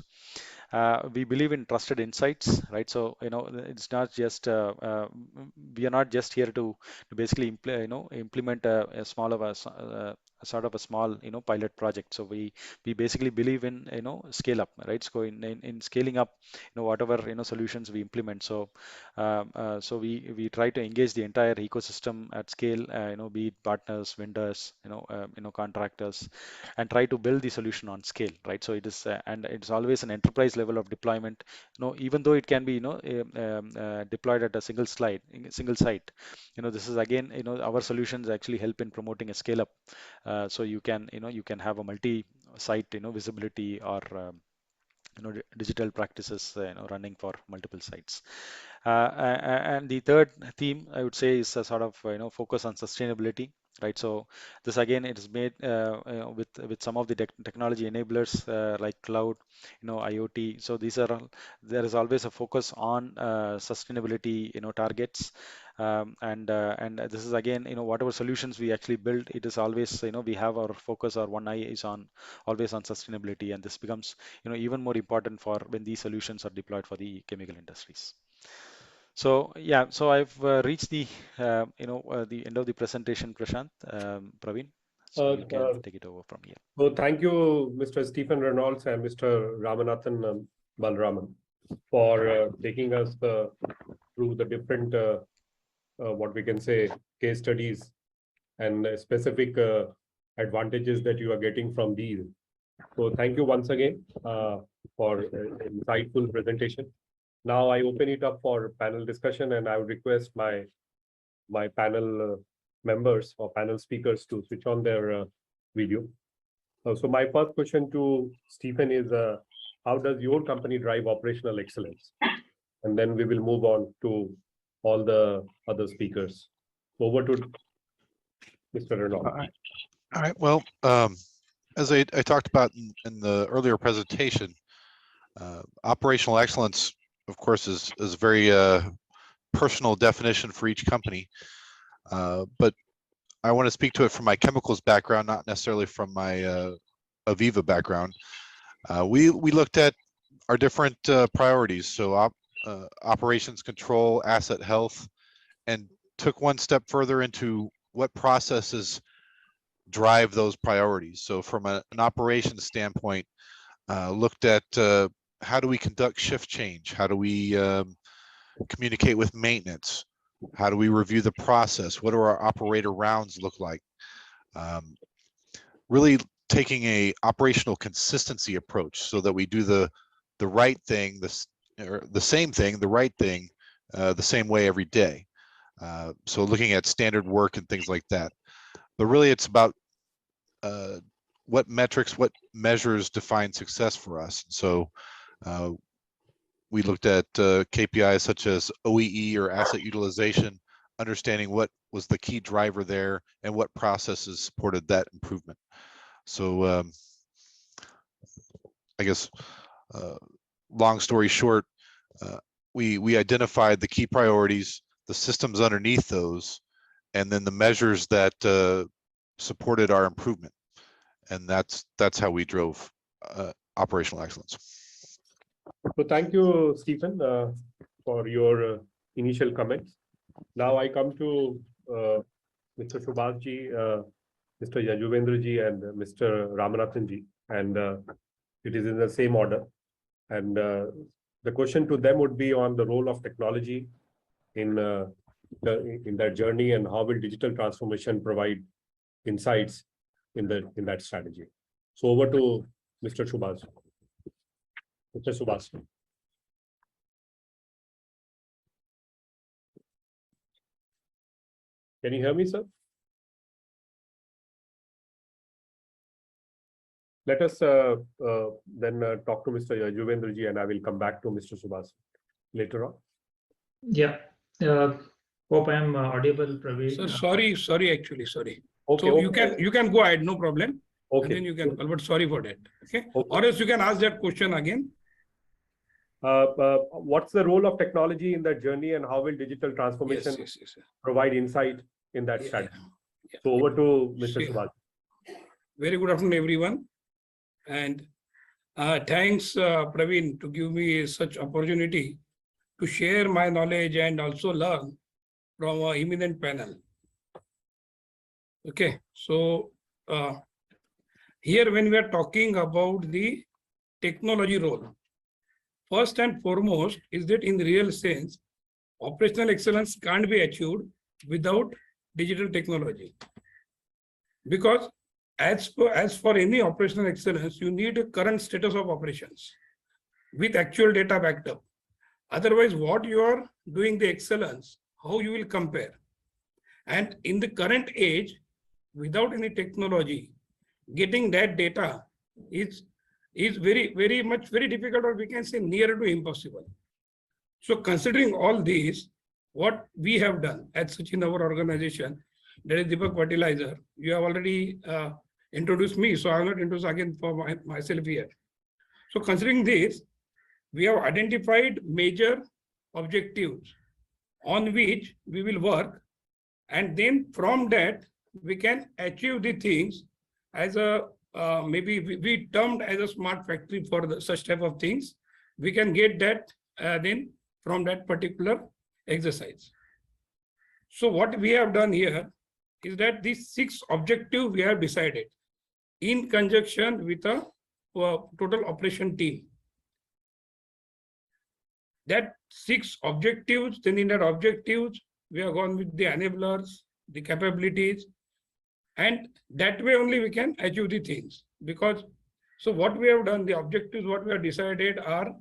We believe in trusted insights, right? So it's not just we are not just here to basically implement a small of a sort of a small pilot project. So we basically believe in scale up, right? So in scaling up whatever solutions we implement. So so we try to engage the entire ecosystem at scale, be it partners, vendors, contractors, and try to build the solution on scale, right? So it is and it's always an enterprise level of deployment, even though it can be deployed at a single site. This is again our solutions actually help in promoting a scale up, so you can have a multi-site visibility, or digital practices running for multiple sites. And the third theme, I would say, is a sort of focus on sustainability, right? So this again, it is made with some of the technology enablers like cloud, IoT. So these are all, there is always a focus on sustainability targets, and this is again whatever solutions we actually build, it is always we have our focus, or one eye is on always on sustainability, and this becomes even more important for when these solutions are deployed for the chemical industries. So yeah, so I've reached the the end of the presentation, Prashant. Praveen, so you can take it over from here. So thank you, Mr. Stephen Reynolds and Mr. Ramanathan Balraman, for taking us through the different what we can say case studies and specific advantages that you are getting from these. So thank you once again for insightful presentation. Now I open it up for panel discussion, and I would request my panel members or panel speakers to switch on their video. So my first question to Stephen is, how does your company drive operational excellence? And then we will move on to all the other speakers. Over to Mr. Reynolds. All right. Well, as I talked about in the earlier presentation, operational excellence, of course, is a very personal definition for each company. But I want to speak to it from my chemicals background, not necessarily from my Aviva background. We looked at our different priorities. So operations control, asset health, and took one step further into what processes drive those priorities. So from an operations standpoint, looked at how do we conduct shift change? How do we communicate with maintenance? How do we review the process? What do our operator rounds look like? Really taking a operational consistency approach so that we do the right thing, the same thing, the right thing, the same way every day. So looking at standard work and things like that. But really it's about what metrics, what measures define success for us. So we looked at KPIs such as OEE or asset utilization, understanding what was the key driver there and what processes supported that improvement. So I guess long story short, we identified the key priorities, the systems underneath those, and then the measures that supported our improvement. And that's how we drove operational excellence. So thank you, Stephen, for your initial comments. Now I come to Mr. Subhasji, Mr. Yajuvendraji, and Mr. Ramanathanji, and it is in the same order. And the question to them would be on the role of technology in that journey, and how will digital transformation provide insights in that strategy. So over to Mr. Subhas. Mr. Subhas. Can you hear me, sir? Let us then talk to Mr. Yajuvendraji, and I will come back to Mr. Subhas later on. Yeah. Hope I am audible, Praveen. So sorry, actually, sorry. Okay, So okay. you can go ahead, no problem. Okay. And then you can, but sorry for that. Okay. Okay. Or else you can ask that question again. What's the role of technology in that journey, and how will digital transformation Yes. provide insight in that Yeah, strategy? yeah. So over to Mr. Sure. Subhas. Very good afternoon, everyone. And thanks, Praveen, to give me such opportunity to share my knowledge and also learn from our eminent panel. Okay, so here when we are talking about the technology role, first and foremost is that in the real sense, operational excellence can't be achieved without digital technology. Because as for any operational excellence, you need a current status of operations with actual data backed up. Otherwise, what you are doing the excellence, how you will compare. And in the current age, without any technology, getting that data is very difficult, or we can say near to impossible. So considering all these, what we have done as such in our organization, that is Deepak Fertilizer, you have already introduced me, so I will not introduce again for myself here. So considering this, we have identified major objectives on which we will work, and then from that we can achieve the things as a maybe we termed as a smart factory for such type of things. We can get that then from that particular exercise. So what we have done here is that these 6 objectives we have decided in conjunction with a total operation team. That 6 objectives, then in that objectives, we have gone with the enablers, the capabilities, and that way only we can achieve the things. Because, so what we have done, the objectives, what we have decided are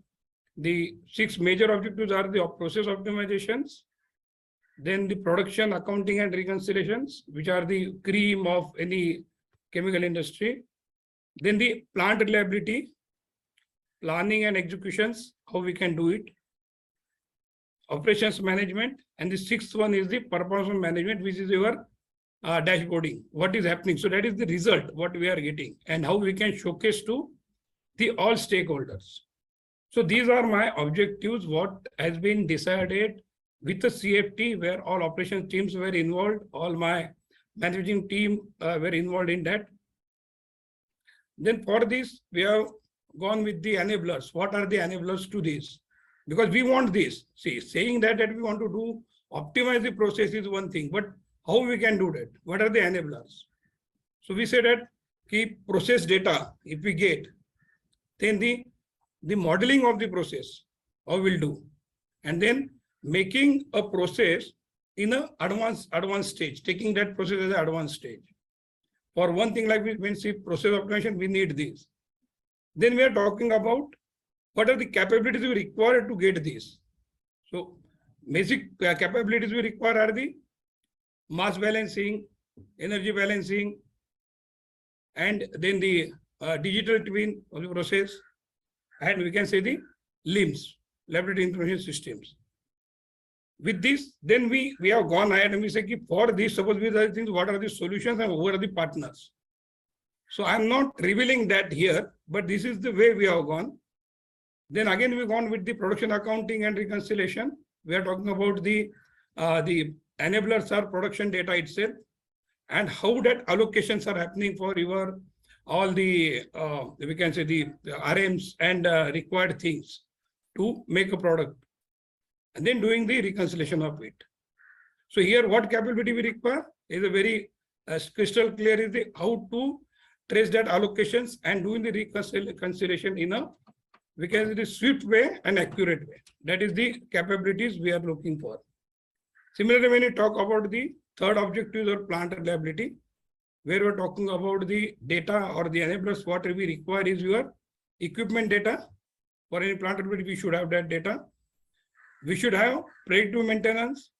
the 6 major objectives are the process optimizations, then the production, accounting and reconciliations, which are the cream of any chemical industry, then the plant reliability, planning and executions, how we can do it, operations management, and the 6th one is the performance management, which is your dashboarding, what is happening. So that is the result, what we are getting, and how we can showcase to the all stakeholders. So these are my objectives, what has been decided with the CFT, where all operations teams were involved, all my managing team were involved in that. Then for this, we have gone with the enablers. What are the enablers to this? because we want this. See, saying that we want to do optimize the process is one thing, but how we can do that? What are the enablers? So we say that keep process data, if we get, then the modeling of the process, how we'll do, and then making a process in a advanced stage, taking that process as an advanced stage. For one thing, like when we see process optimization, we need this. Then we are talking about what are the capabilities we require to get this. So basic capabilities we require are the mass balancing, energy balancing, and then the digital twin of the process, and we can say the LIMS, laboratory information systems. With this, then we have gone ahead and we say, for this, suppose these are the things, what are the solutions and who are the partners? So I'm not revealing that here, but this is the way we have gone. Then again, we've gone with the production accounting and reconciliation. We are talking about the enablers are production data itself and how that allocations are happening for your all the we can say the RMs and required things to make a product, and then doing the reconciliation of it. So here, what capability we require is a very crystal clear is the how to trace that allocations and doing the reconciliation in a we can say the swift way and accurate way. That is the capabilities we are looking for. Similarly, when you talk about the third objective or plant reliability, where we're talking about the data or the enablers, what we require is your equipment data. For any plant reliability, we should have that data. We should have predictive maintenance,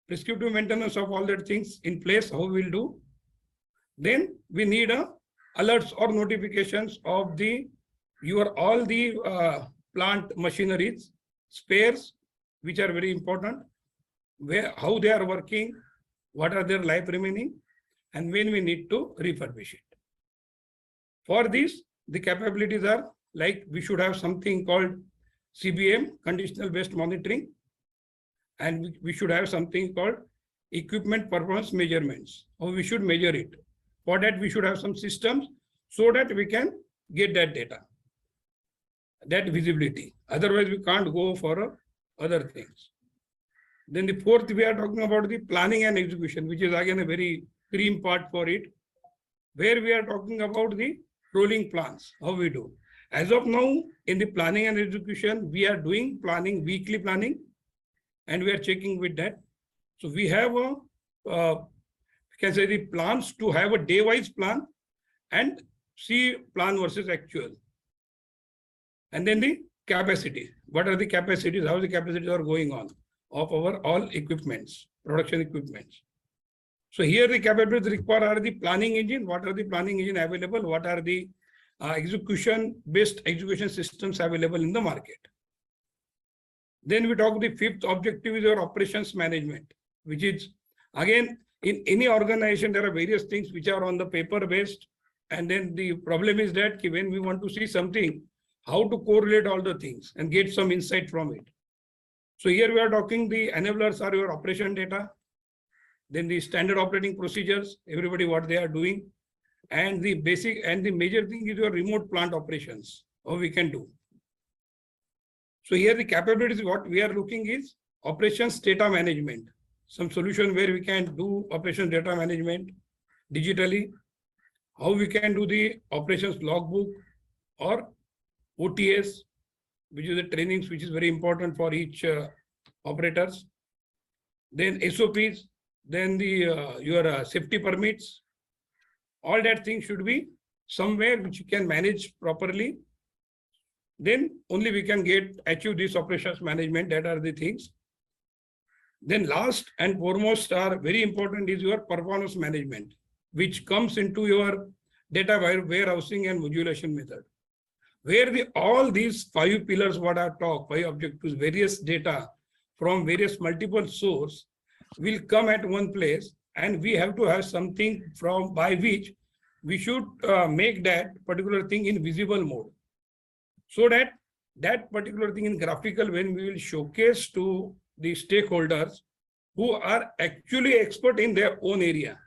prescriptive maintenance of all that things in place, how we'll do. Then we need alerts or notifications of the all the plant machineries, spares, which are very important, how they are working, what are their life remaining, and when we need to refurbish it. For this, the capabilities are like we should have something called CBM, conditional based monitoring, and we should have something called equipment performance measurements, how we should measure it. For that, we should have some systems so that we can get that data, that visibility. Otherwise, we can't go for other things. Then the fourth, we are talking about the planning and execution, which is again a very cream part for it, where we are talking about the rolling plans, how we do. As of now, in the planning and execution, we are doing planning, weekly planning, and we are checking with that. So we have we can say the plans to have a day-wise plan and see plan versus actual. And then the capacity. What are the capacities? How the capacities are going on of our all equipments, production equipments. So here the capabilities required are the planning engine. What are the planning engine available? What are the execution-based execution systems available in the market? Then we talk the fifth objective is your operations management, which is again in any organization there are various things which are on the paper-based, and then the problem is that when we want to see something, how to correlate all the things and get some insight from it. So here we are talking the enablers are your operation data, then the standard operating procedures, everybody what they are doing, and the basic and the major thing is your remote plant operations, how we can do. So here the capabilities, what we are looking is operations data management, some solution where we can do operations data management digitally, how we can do the operations logbook or OTS, which is the trainings, which is very important for each operators. Then SOPs, then the your safety permits. All that thing should be somewhere which you can manage properly. Then only we can achieve this operations management. That are the things. Then last and foremost are very important is your performance management, which comes into your data warehousing and modulation method, where all these 5 pillars what I talk, 5 objectives, various data from various multiple source will come at one place, and we have to have something from by which we should make that particular thing in visible mode, so that that particular thing in graphical when we will showcase to the stakeholders who are actually expert in their own area.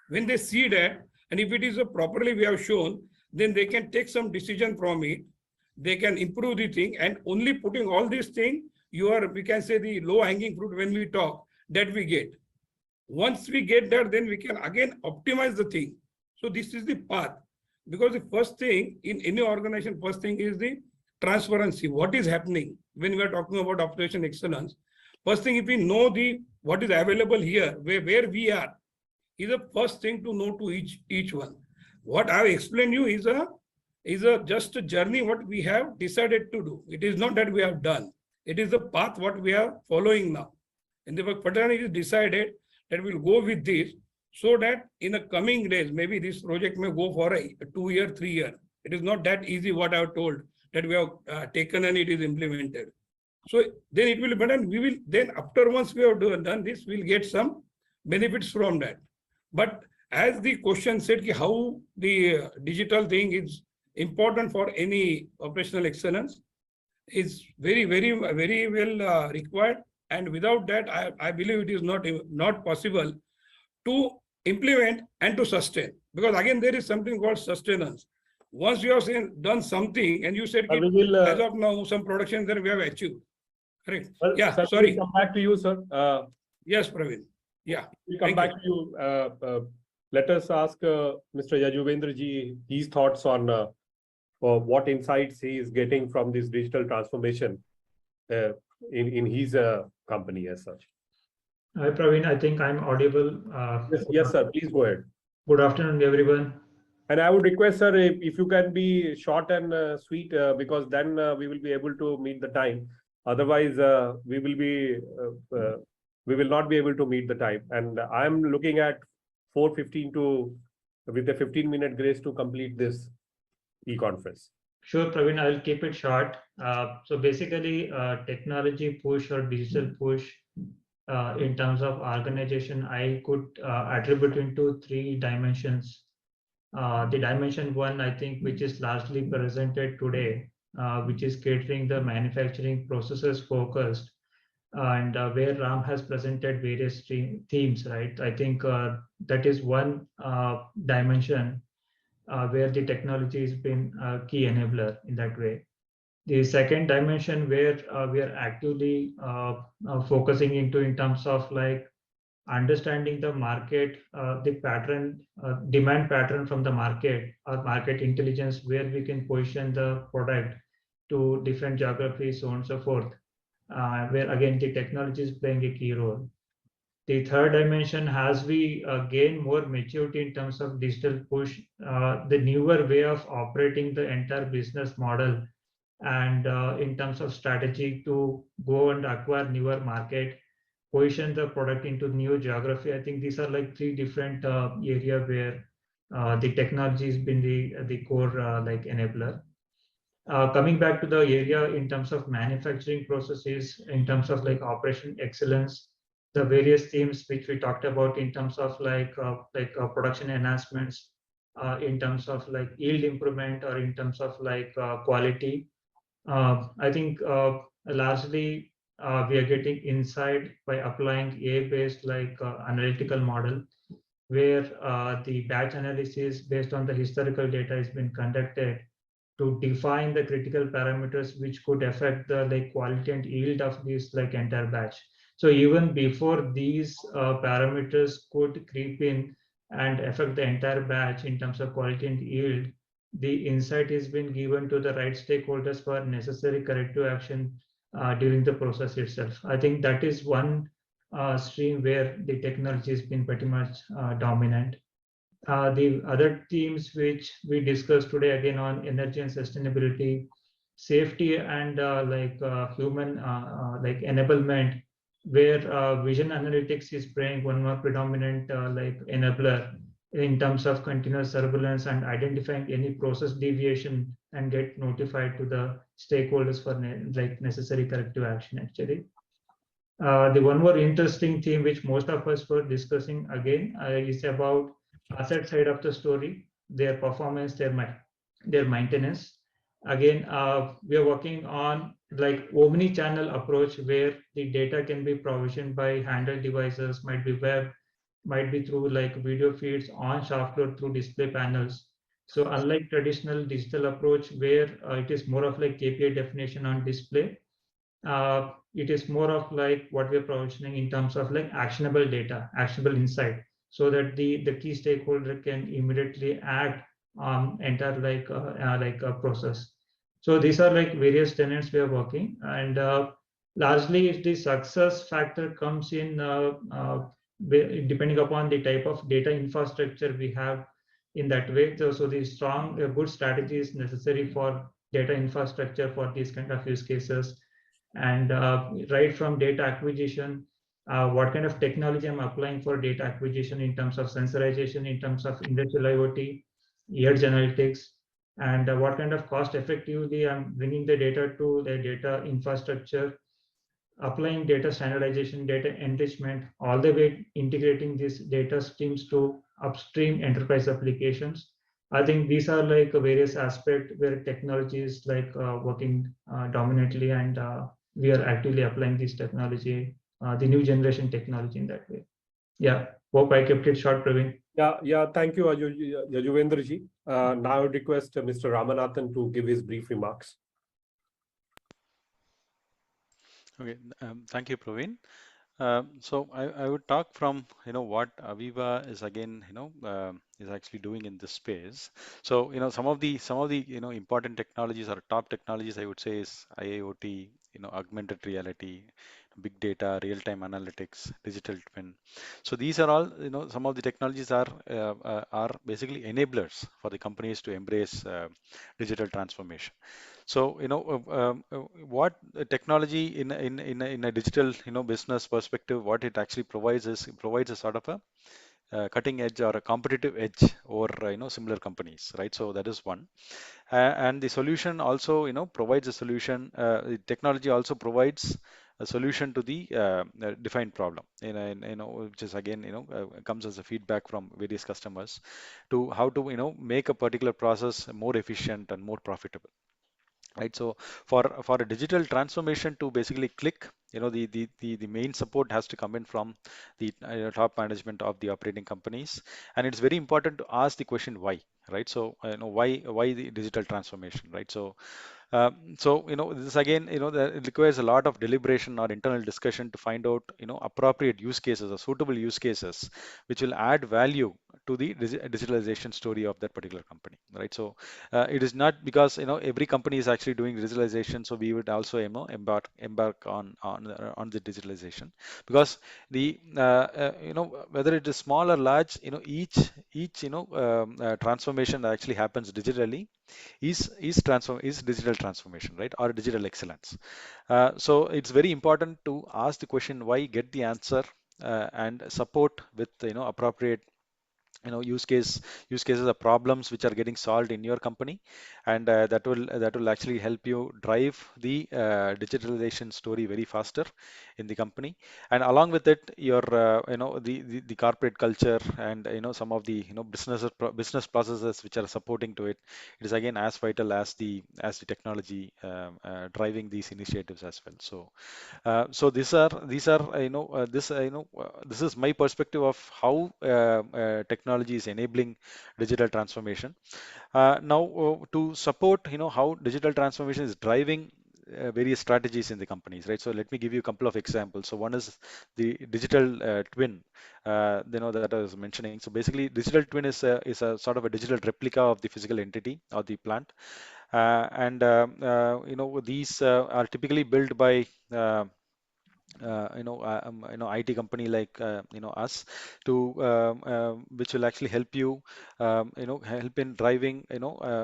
When they see that, and if it is properly we have shown, then they can take some decision from it. they can improve the thing, and only putting all these things, we can say the low hanging fruit when we talk, that we get. Once we get that, then we can again optimize the thing. So this is the path. Because the first thing in any organization, first thing is the transparency. What is happening when we are talking about operation excellence? First thing, if we know what is available here, where we are, is the first thing to know to each one. What I have explained you is just a journey what we have decided to do. It is not that we have done. It is the path what we are following now. And the pattern is decided that we'll go with this, so that in the coming days, maybe this project may go for a 2 year, 3 year. It is not that easy what I have told, that we have taken and it is implemented. So then it will be better. We will then, after once we have done this, we'll get some benefits from that. But as the question said, how the digital thing is important for any operational excellence, is very, very, very well required. And without that, I believe it is not possible to implement and to sustain. Because again, there is something called sustenance. Once you have done something and you said, as of now, some production that we have achieved. Correct. Well, Yeah, sir, sorry. we'll come back to you, sir. Yes, Praveen. Yeah. We'll come back to you. Let us ask Mr. Yajuvendra ji his thoughts on what insights he is getting from this digital transformation in his company as such. Hi, Praveen. I think I'm audible. Yes, sir. Please go ahead. Good afternoon, everyone. And I would request, sir, if you can be short and sweet, because then we will be able to meet the time. Otherwise, we will not be able to meet the time. And I'm looking at 4:15 with a 15-minute grace to complete this e-conference. Sure, Praveen, I'll keep it short. So basically, technology push or digital push in terms of organization, I could attribute into 3 dimensions. The dimension 1, I think, which is largely presented today, which is catering the manufacturing processes focused, and where Ram has presented various themes, right? I think that is one dimension where the technology has been a key enabler in that way. The second dimension where we are actively focusing into in terms of like understanding the market, the pattern, demand pattern from the market, or market intelligence, where we can position the product to different geographies, so on and so forth, where again the technology is playing a key role. The third dimension, as we gain more maturity in terms of digital push, the newer way of operating the entire business model, and in terms of strategy to go and acquire newer market, position the product into new geography. I think these are like 3 different area where the technology has been the core like enabler. Coming back to the area in terms of manufacturing processes, in terms of like operation excellence, the various themes which we talked about in terms of like production enhancements, in terms of like yield improvement, or in terms of like quality. I think largely we are getting insight by applying AI-based like analytical model, where the batch analysis based on the historical data has been conducted to define the critical parameters which could affect the like quality and yield of this like entire batch. So even before these parameters could creep in and affect the entire batch in terms of quality and yield, the insight has been given to the right stakeholders for necessary corrective action during the process itself. I think that is one stream where the technology has been pretty much dominant. The other themes which we discussed today, again on energy and sustainability, safety, and human like enablement, where vision analytics is playing one more predominant like enabler in terms of continuous surveillance and identifying any process deviation and get notified to the stakeholders for like necessary corrective action actually. The one more interesting theme which most of us were discussing again is about asset side of the story, their performance, their maintenance. Again, we are working on like omni-channel approach, where the data can be provisioned by handheld devices, might be web, might be through like video feeds on shop floor through display panels. So unlike traditional digital approach where it is more of like KPI definition on display, it is more of like what we're provisioning in terms of like actionable data, actionable insight, so that the key stakeholder can immediately act on entire like a process. So these are like various tenets we are working, and largely if the success factor comes in depending upon the type of data infrastructure we have in that way. So the strong, good strategy is necessary for data infrastructure for these kind of use cases. And right from data acquisition, what kind of technology I'm applying for data acquisition in terms of sensorization, in terms of industrial IoT, edge analytics, and what kind of cost effectively I'm bringing the data to the data infrastructure, applying data standardization, data enrichment, all the way integrating these data streams to upstream enterprise applications. I think these are like various aspects where technology is like working dominantly, and we are actively applying this technology, the new generation technology in that way. Yeah, hope I kept it short, Praveen. Yeah. Thank you, Yajuvendra ji. Now I would request Mr. Ramanathan to give his brief remarks. Okay, thank you, Praveen. So I would talk from what Aviva is again is actually doing in this space. So some of the important technologies or top technologies I would say is IIoT, augmented reality, big data, real-time analytics, digital twin. So these are all some of the technologies are basically enablers for the companies to embrace digital transformation. So, what technology in a digital, business perspective, what it actually provides is it provides a sort of a cutting edge or a competitive edge over, similar companies, right? So that is one. And the solution also, provides a solution. The technology also provides a solution to the defined problem, which is again, comes as a feedback from various customers to how to, make a particular process more efficient and more profitable, right? So for a digital transformation to basically click, the main support has to come in from the top management of the operating companies, and it's very important to ask the question why, right? So why the digital transformation, right? So this again, it requires a lot of deliberation or internal discussion to find out, appropriate use cases or suitable use cases, which will add value to the digitalization story of that particular company, right? So it is not because, every company is actually doing digitalization, so we would also, embark on the digitalization, because the whether it is small or large, each transformation that actually happens digitally is digital transformation, right, or digital excellence. So it's very important to ask the question why, get the answer, and support with appropriate use cases or problems which are getting solved in your company, and that will actually help you drive the digitalization story very faster in the company. And along with it, your the corporate culture and some of the business processes which are supporting to it, it is again as vital as the technology driving these initiatives as well. So these are this is my perspective of how technology is enabling digital transformation. Now, to support, how digital transformation is driving various strategies in the companies, right? So let me give you a couple of examples. So one is the digital twin, that I was mentioning. So basically, digital twin is a sort of a digital replica of the physical entity or the plant, and these are typically built by IT company like us to which will actually help you help in driving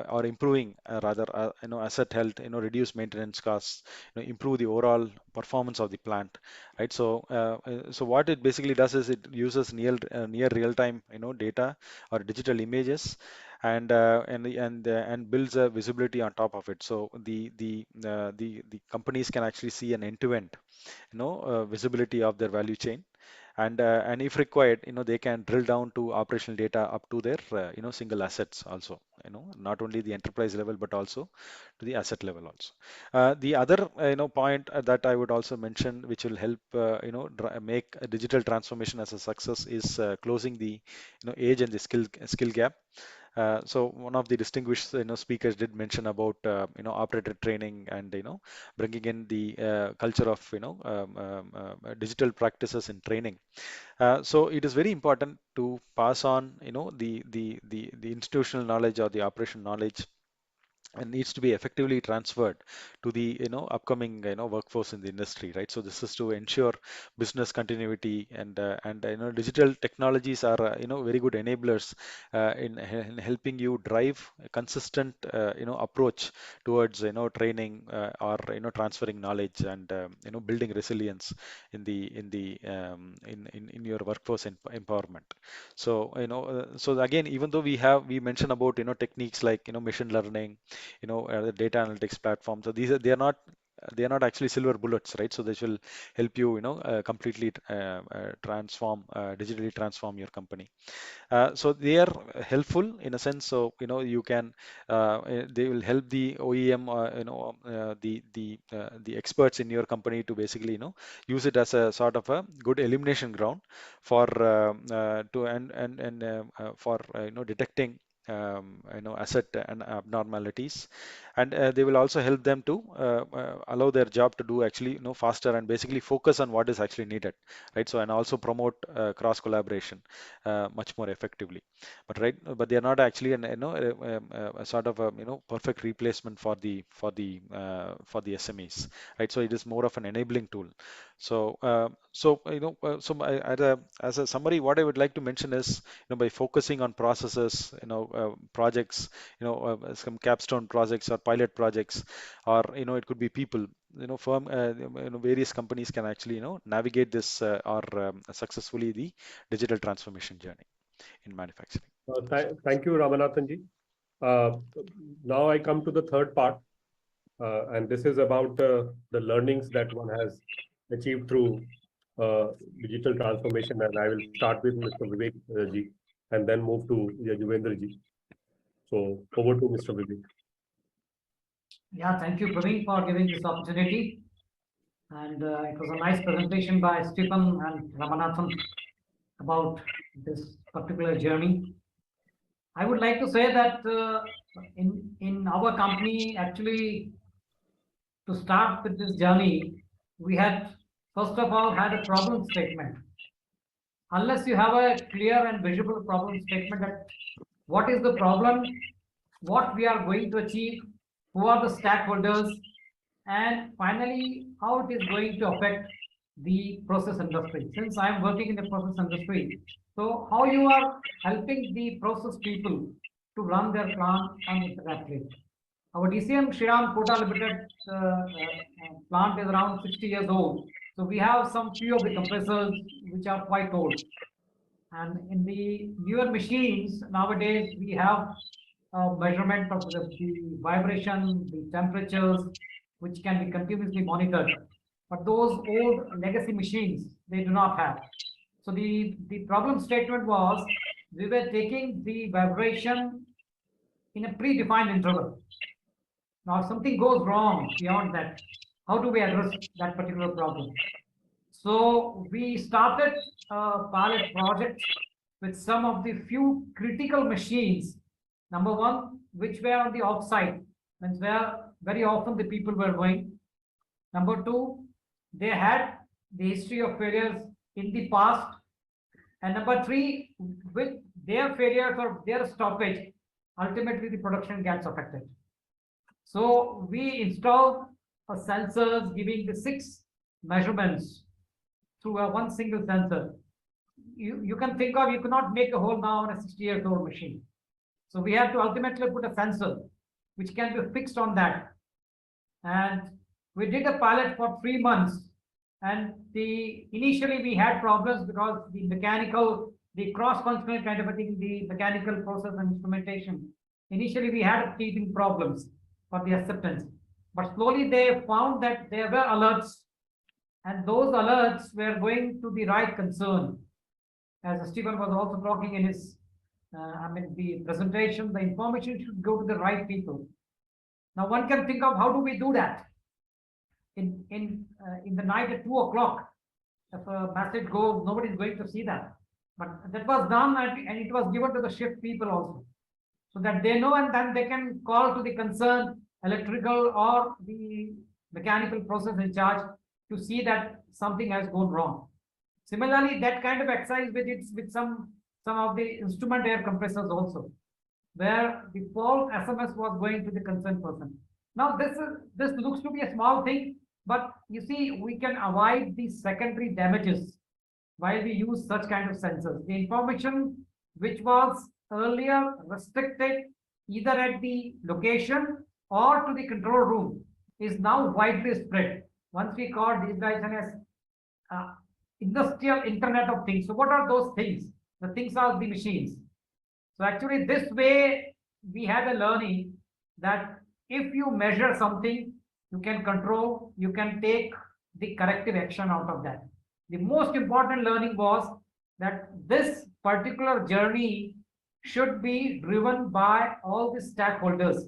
or improving rather asset health, reduce maintenance costs, improve the overall performance of the plant, right? So what it basically does is it uses near real time data or digital images, and builds a visibility on top of it. So the companies can actually see an end-to-end visibility of their value chain, and if required, they can drill down to operational data up to their single assets also, not only the enterprise level but also to the asset level also. The other point that I would also mention, which will help make a digital transformation as a success, is closing the age and the skill gap. So one of the distinguished speakers did mention about operator training and bringing in the culture of digital practices in training. So it is very important to pass on the institutional knowledge or the operation knowledge, and needs to be effectively transferred to the upcoming workforce in the industry, right? So this is to ensure business continuity, and digital technologies are very good enablers in helping you drive a consistent approach towards training or transferring knowledge, and building resilience in your workforce empowerment. So so again, even though we mentioned about techniques like machine learning, the data analytics platform. So they are not actually silver bullets, right? So this will help you, completely digitally transform your company. So they are helpful in a sense. So you can they will help the OEM, the experts in your company to basically use it as a sort of a good elimination ground for to and for detecting asset and abnormalities, and they will also help them to allow their job to do actually faster, and basically focus on what is actually needed, right? So and also promote cross collaboration much more effectively. But they are not actually a sort of a perfect replacement for the SMEs, right? So it is more of an enabling tool. So as a summary, what I would like to mention is, by focusing on processes, projects, some capstone projects or pilot projects, or it could be people, various companies can actually navigate this or successfully the digital transformation journey in manufacturing. Thank you, Ramanathanji. Now I come to the third part, and this is about the learnings that one has achieved through digital transformation. And I will start with Mr. Vivek ji, and then move to Yajuvendra ji. So over to Mr. Vivek. Yeah, thank you, Praveen, for giving this opportunity. And it was a nice presentation by Stephen and Ramanathan about this particular journey. I would like to say that in our company, actually, to start with this journey, we had first of all had a problem statement. Unless you have a clear and visible problem statement that what is the problem, what we are going to achieve, who are the stakeholders, and finally how it is going to affect the process industry. Since I am working in the process industry, so how you are helping the process people to run their plant correctly. Our DCM Shriram Kota Limited plant is around 60 years old. So we have some few of the compressors which are quite old. And in the newer machines nowadays, we have measurement of the vibration, the temperatures, which can be continuously monitored. But those old legacy machines, they do not have. So the problem statement was, we were taking the vibration in a predefined interval. Now, if something goes wrong beyond that, how do we address that particular problem? So we started a pilot project with some of the few critical machines. Number one, which were on the offsite, means where very often the people were going. Number two, they had the history of failures in the past. And number three, with their failures or their stoppage, ultimately the production gets affected. So we installed a sensors giving the 6 measurements through one single sensor. You can think of, you cannot make a hole now on a 60-year-old machine. So we have to ultimately put a sensor which can be fixed on that. And we did a pilot for 3 months. And initially we had problems because the cross-functional kind of a thing, the mechanical process and instrumentation. Initially we had teething problems for the acceptance. But slowly they found that there were alerts, and those alerts were going to the right concern. As Stephen was also talking in his, the presentation, the information should go to the right people. Now one can think of how do we do that? In the night at 2 o'clock, if a message goes, nobody is going to see that. But that was done, and it was given to the shift people also. so that they know, and then they can call to the concerned electrical or the mechanical process in charge to see that something has gone wrong. Similarly, that kind of exercise with some of the instrument air compressors also, where the fault SMS was going to the concerned person. Now this looks to be a small thing, but you see, we can avoid the secondary damages while we use such kind of sensors. The information which was earlier restricted either at the location or to the control room is now widely spread. Once we call digitization as industrial Internet of Things. So what are those things? The things are the machines. So actually this way we had a learning that if you measure something, you can control, you can take the corrective action out of that. The most important learning was that this particular journey should be driven by all the stakeholders.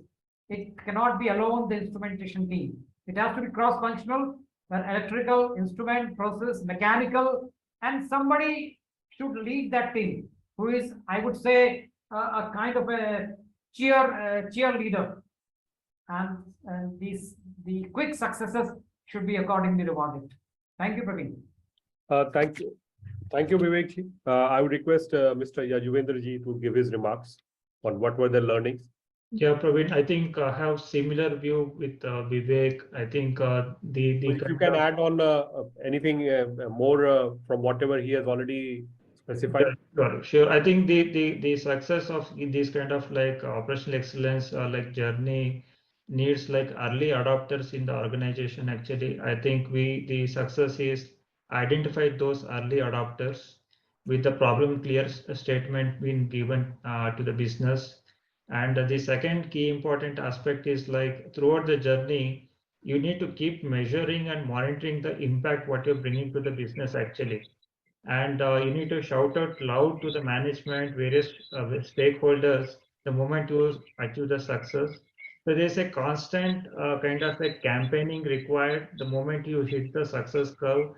It cannot be alone the instrumentation team. It has to be cross-functional, where electrical, instrument, process, mechanical, and somebody should lead that team, who is, I would say, a kind of a cheerleader. And the quick successes should be accordingly rewarded. Thank you, Praveen. Thank you, Vivek. I would request Mr. Yajuvendra ji to give his remarks on what were the learnings. Yeah, Praveen, I think I have similar view with Vivek. I think If you can add on anything more from whatever he has already specified. Sure. I think the success of this kind of like operational excellence like journey needs like early adopters in the organization. Actually, I think the success is identify those early adopters with the problem clear statement being given to the business. And the second key important aspect is like throughout the journey, you need to keep measuring and monitoring the impact what you're bringing to the business actually. And you need to shout out loud to the management, various stakeholders, the moment you achieve the success. So there's a constant kind of a campaigning required. The moment you hit the success curve,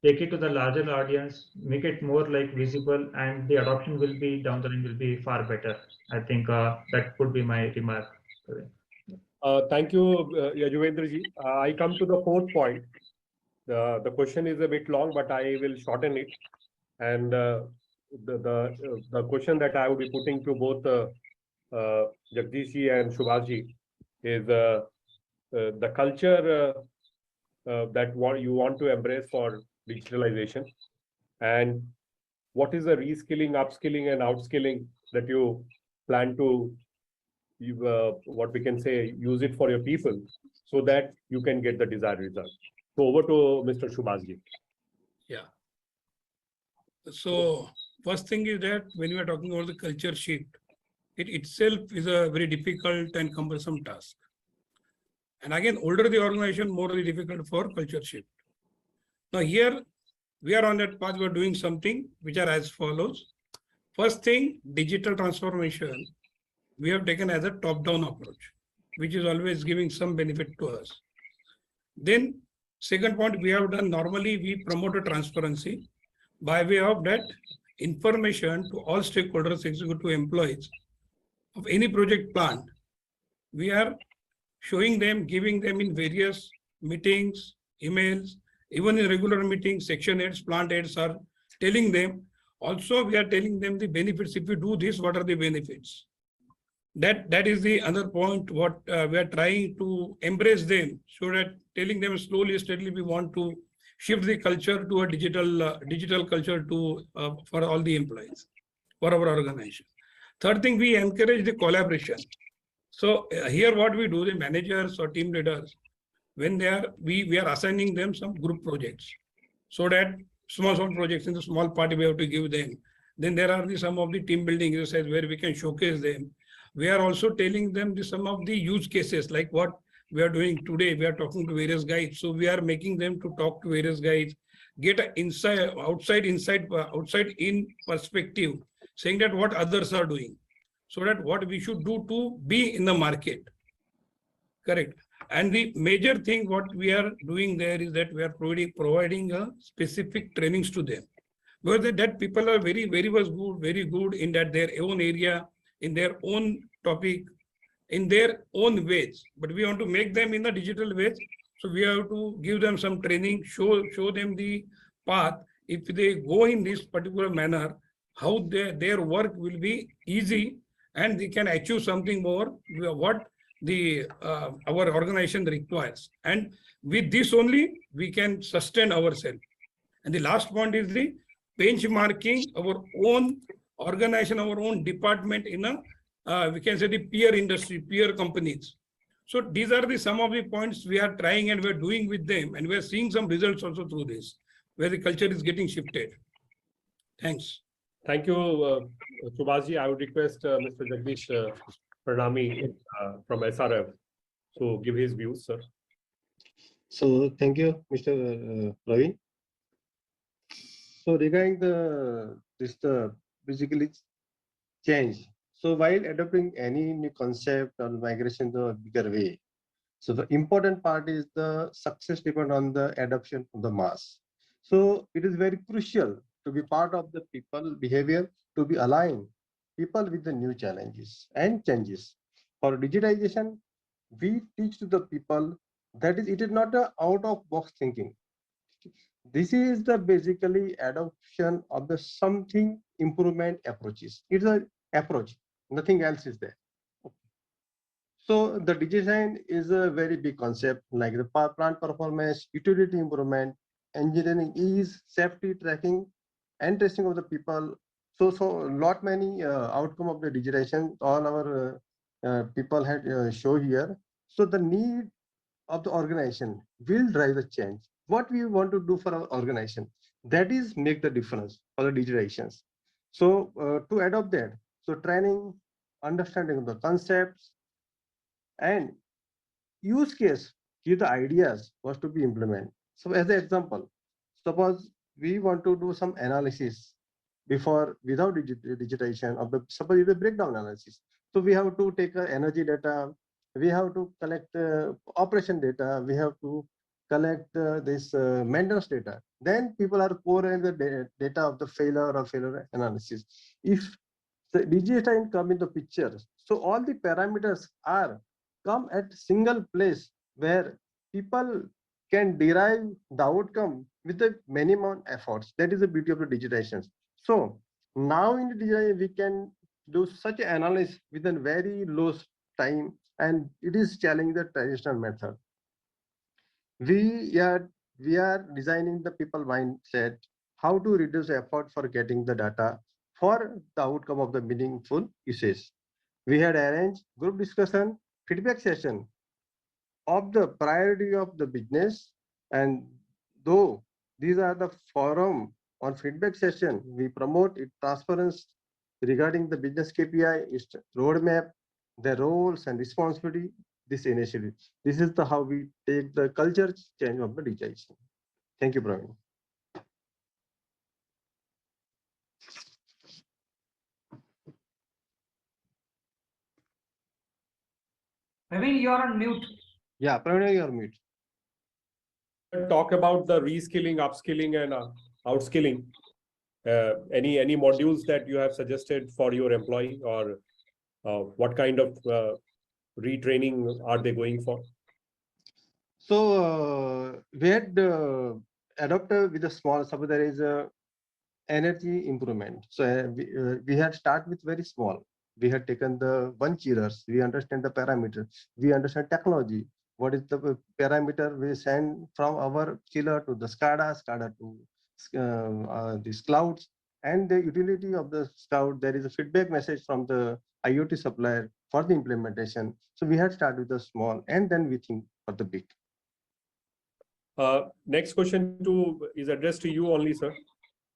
take it to the larger audience, make it more like visible, and the adoption will be down the line will be far better. I think that could be my remark. Thank you, Yajuvendra ji. I come to the fourth point. The question is a bit long, but I will shorten it. And the question that I will be putting to both Jagdish ji and Subhash ji is the culture that you want to embrace for digitalization, and what is the reskilling, upskilling, and outskilling that you plan to what we can say use it for your people so that you can get the desired result. So over to Mr. Subhash ji. Yeah. So first thing is that when we are talking about the culture shift, it itself is a very difficult and cumbersome task. And again, older the organization, more difficult for culture shift. Now here we are on that path. We are doing something which are as follows. First thing, digital transformation, we have taken as a top-down approach, which is always giving some benefit to us. Then second point we have done, normally we promote a transparency by way of that information to all stakeholders, executive employees of any project plan. We are showing them, giving them in various meetings, emails, even in regular meetings, section heads, plant heads are telling them. Also, we are telling them the benefits. If you do this, what are the benefits? That is the other point. What we are trying to embrace them, so that telling them slowly, steadily, we want to shift the culture to a digital culture to for all the employees, for our organization. Third thing, we encourage the collaboration. So here what we do, the managers or team leaders, when they are, we are assigning them some group projects, so that small projects in the small party we have to give them. Then there are some of the team building exercises where we can showcase them. We are also telling them some of the use cases, like what we are doing today. We are talking to various guides. So we are making them to talk to various guides, get an inside, outside in perspective, saying that what others are doing, so that what we should do to be in the market. Correct. And the major thing what we are doing there is that we are providing a specific trainings to them, because that people are very good in that their own area, in their own topic, in their own ways, but we want to make them in the digital ways. So we have to give them some training, show them the path. If they go in this particular manner, how their work will be easy and they can achieve something more, what the our organization requires. And with this only, we can sustain ourselves. And the last point is the benchmarking our own organization, our own department in a, we can say the peer industry, peer companies. So these are the some of the points we are trying and we're doing with them, and we're seeing some results also through this, where the culture is getting shifted. Thanks. Thank you, Subhasji. I would request Mr. Jagdish Pranami from SRF to give his views, sir. So thank you, Mr. Ravi. So regarding this basically change. So while adopting any new concept or migration to a bigger way, so the important part is the success depend on the adoption of the mass. So it is very crucial to be part of the people behavior, to be aligned people with the new challenges and changes. For digitization, we teach to the people that it is not a out of box thinking. This is the basically adoption of the something improvement approaches. It's a approach, nothing else is there. So the design is a very big concept, like the plant performance, utility improvement, engineering ease, safety tracking, and testing of the people. So lot many outcome of the digitization. All our people had show here. So the need of the organization will drive the change. What we want to do for our organization, that is make the difference for the digitalizations. So to adopt that, so training, understanding of the concepts, and use case, give the ideas was to be implemented. So as an example, suppose we want to do some analysis before without digitization of the, suppose it's a breakdown analysis. So we have to take energy data, we have to collect operation data, we have to collect this maintenance data. Then people are pouring the data of the failure or failure analysis. If the digitization come in the picture, so all the parameters are come at single place where people can derive the outcome with the minimum efforts. That is the beauty of the digitization. So now in the design, we can do such analysis within very low time, and it is challenging the traditional method. We are designing the people mindset, how to reduce effort for getting the data for the outcome of the meaningful usage. We had arranged group discussion, feedback session of the priority of the business, and though these are the forum on feedback session, we promote it transparency regarding the business KPI, its roadmap, the roles and responsibility, this initiative. This is the how we take the culture change of the digitization. Thank you, Praveen. Praveen, you are on mute. Yeah, Praveen, you are mute. Talk about the reskilling, upskilling, and outskilling. Any modules that you have suggested for your employee, or what kind of retraining are they going for? So we had adopted with a small, suppose there is a energy improvement. So we had start with very small. We had taken the one chillers. We understand the parameter. We understand technology. What is the parameter we send from our chiller to the SCADA to these clouds, and the utility of the cloud. There is a feedback message from the IoT supplier for the implementation. So we had started with the small, and then we think for the big. Next question is addressed to you only, sir.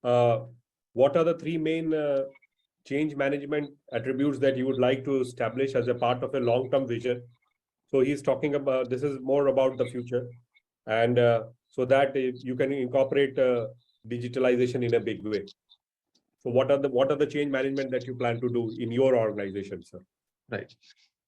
What are the three main change management attributes that you would like to establish as a part of a long-term vision? So he's talking about, this is more about the future, and so that you can incorporate digitalization in a big way. So what are the change management that you plan to do in your organization, sir? Right.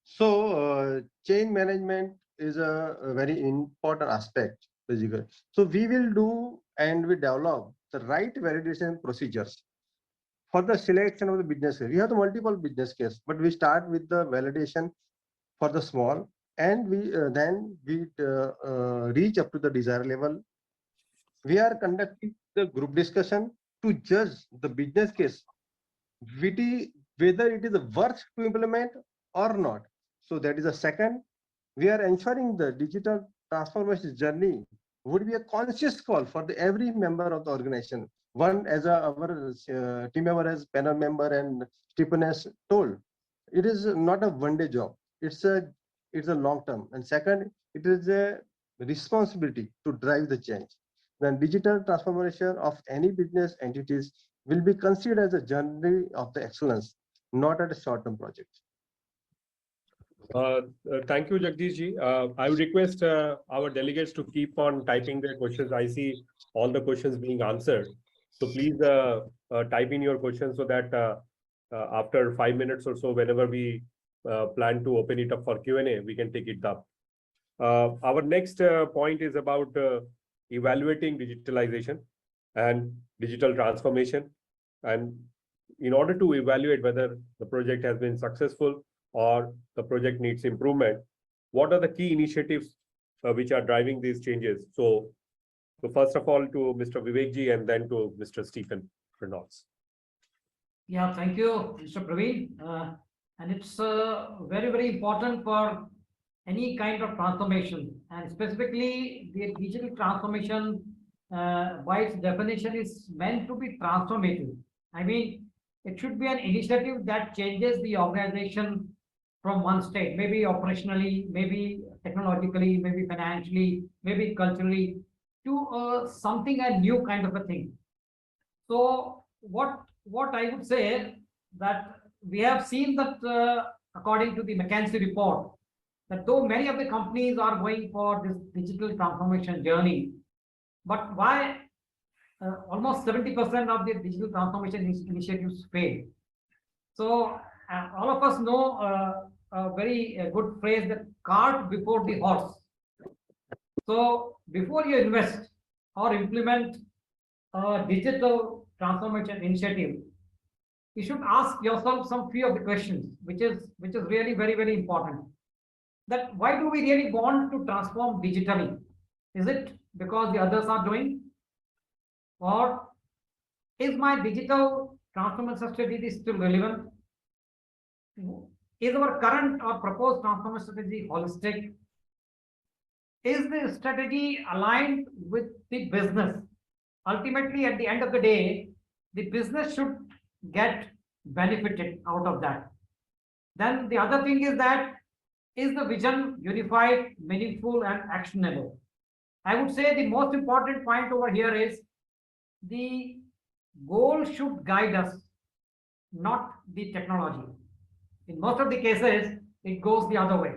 So change management is a very important aspect, basically. So we will do and we develop the right validation procedures for the selection of the business case. We have the multiple business case, but we start with the validation for the small, and we then we reach up to the desired level. We are conducting the group discussion to judge the business case, whether it is worth to implement or not. So that is the second. We are ensuring the digital transformation journey would be a conscious call for every member of the organization. One, as our team member, as panel member, and Stephen has told, it is not a one-day job. It's a long term. And second, it is a responsibility to drive the change. Then digital transformation of any business entities will be considered as a journey of the excellence, not at a short-term project. Thank you, Jagdish ji. I would request our delegates to keep on typing their questions. I see all the questions being answered. So please type in your questions so that after 5 minutes or so, whenever we plan to open it up for Q&A, we can take it up. Our next point is about evaluating digitalization and digital transformation. And in order to evaluate whether the project has been successful or the project needs improvement, what are the key initiatives which are driving these changes? So first of all, to Mr. Vivek ji, and then to Mr. Stephen Reynolds. Yeah, thank you, Mr. Praveen. And it's very, very important for any kind of transformation, and specifically the digital transformation, by its definition, is meant to be transformative. I mean, it should be an initiative that changes the organization from one state, maybe operationally, maybe technologically, maybe financially, maybe culturally, to something a new kind of a thing. So what I would say that we have seen that according to the McKinsey report, that though many of the companies are going for this digital transformation journey, but why almost 70% of the digital transformation initiatives fail. So all of us know a very good phrase, that cart before the horse. So before you invest or implement a digital transformation initiative, you should ask yourself some few of the questions, which is really very, very important. That why do we really want to transform digitally? Is it because the others are doing? Or is my digital transformation strategy still relevant? Is our current or proposed transformation strategy holistic? Is the strategy aligned with the business? Ultimately, at the end of the day, the business should get benefited out of that. Then the other thing is that, is the vision unified, meaningful, and actionable? I would say the most important point over here is the goal should guide us, not the technology. In most of the cases, it goes the other way.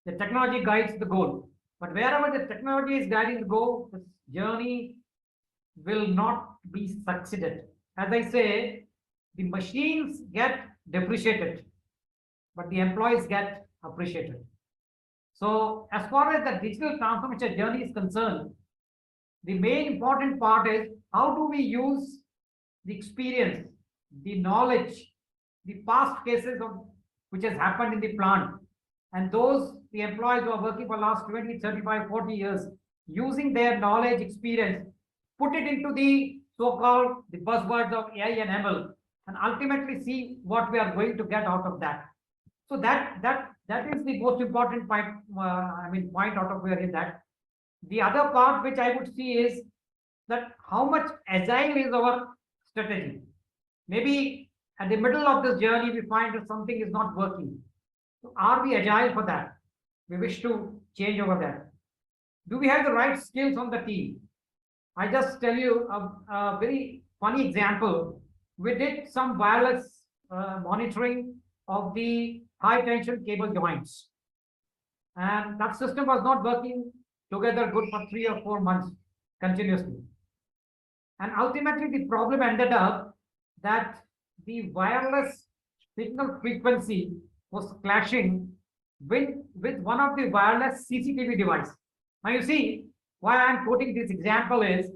The technology guides the goal. But wherever the technology is guiding the goal, the journey will not be succeeded. As I say, the machines get depreciated, but the employees get appreciated. So as far as the digital transformation journey is concerned, the main important part is how do we use the experience, the knowledge, the past cases of which has happened in the plant, and those the employees who are working for last 20, 35, 40 years, using their knowledge, experience, put it into the so-called the buzzwords of AI and ML, and ultimately see what we are going to get out of that. So that is the most important point. Point out of where is that. The other part which I would see is that how much agile is our strategy. Maybe at the middle of this journey, we find that something is not working. So are we agile for that? We wish to change over that. Do we have the right skills on the team? I just tell you a very funny example. We did some wireless monitoring of the high tension cable joints, and that system was not working together good for 3 or 4 months continuously. And ultimately, the problem ended up that the wireless signal frequency was clashing with one of the wireless CCTV device. Now you see, why I'm quoting this example is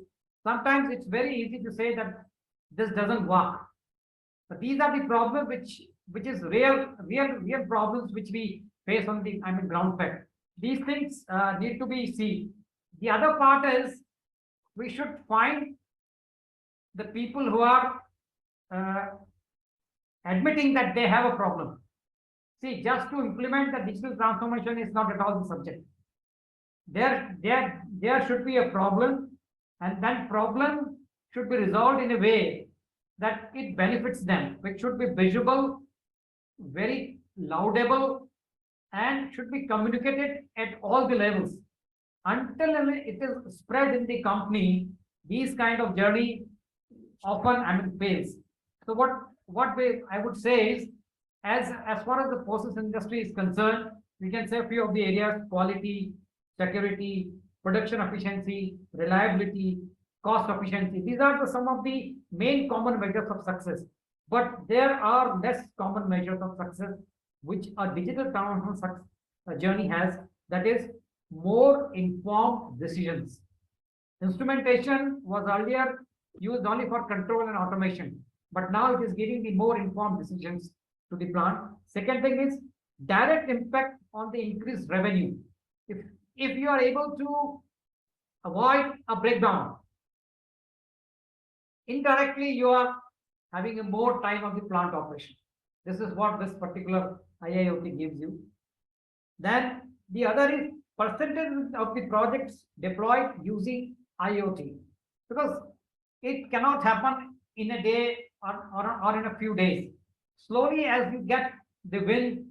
sometimes it's very easy to say that this doesn't work. But these are the problems which is real problems which we face on the ground fact. These things need to be seen. The other part is we should find the people who are admitting that they have a problem. See, just to implement the digital transformation is not at all the subject. There should be a problem, and that problem should be resolved in a way that it benefits them, which should be visible, very laudable, and should be communicated at all the levels. Until it is spread in the company, these kind of journey often fails. So I would say is, as far as the process industry is concerned, we can say a few of the areas: quality, security, production efficiency, reliability, cost efficiency. These are some of the main common measures of success. But there are less common measures of success which a digital transformation journey has, that is more informed decisions. Instrumentation was earlier used only for control and automation, but now it is giving the more informed decisions to the plant. Second thing is direct impact on the increased revenue. If you are able to avoid a breakdown, indirectly you are having a more time of the plant operation. This is what this particular IIoT gives you. Then the other is percentage of the projects deployed using IoT, because it cannot happen in a day or in a few days. Slowly, as you get the win,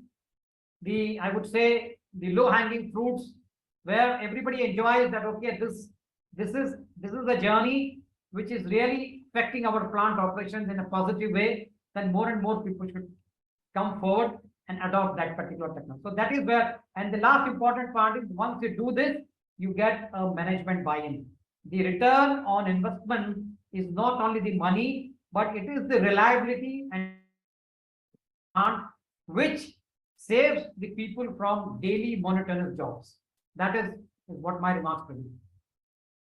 I would say the low-hanging fruits, where everybody enjoys that, okay, this is a journey which is really affecting our plant operations in a positive way, then more and more people should come forward and adopt that particular technology. So that is where, and the last important part is, once you do this, you get a management buy-in. The return on investment is not only the money, but it is the reliability and which saves the people from daily monotonous jobs. That is what my remarks will be.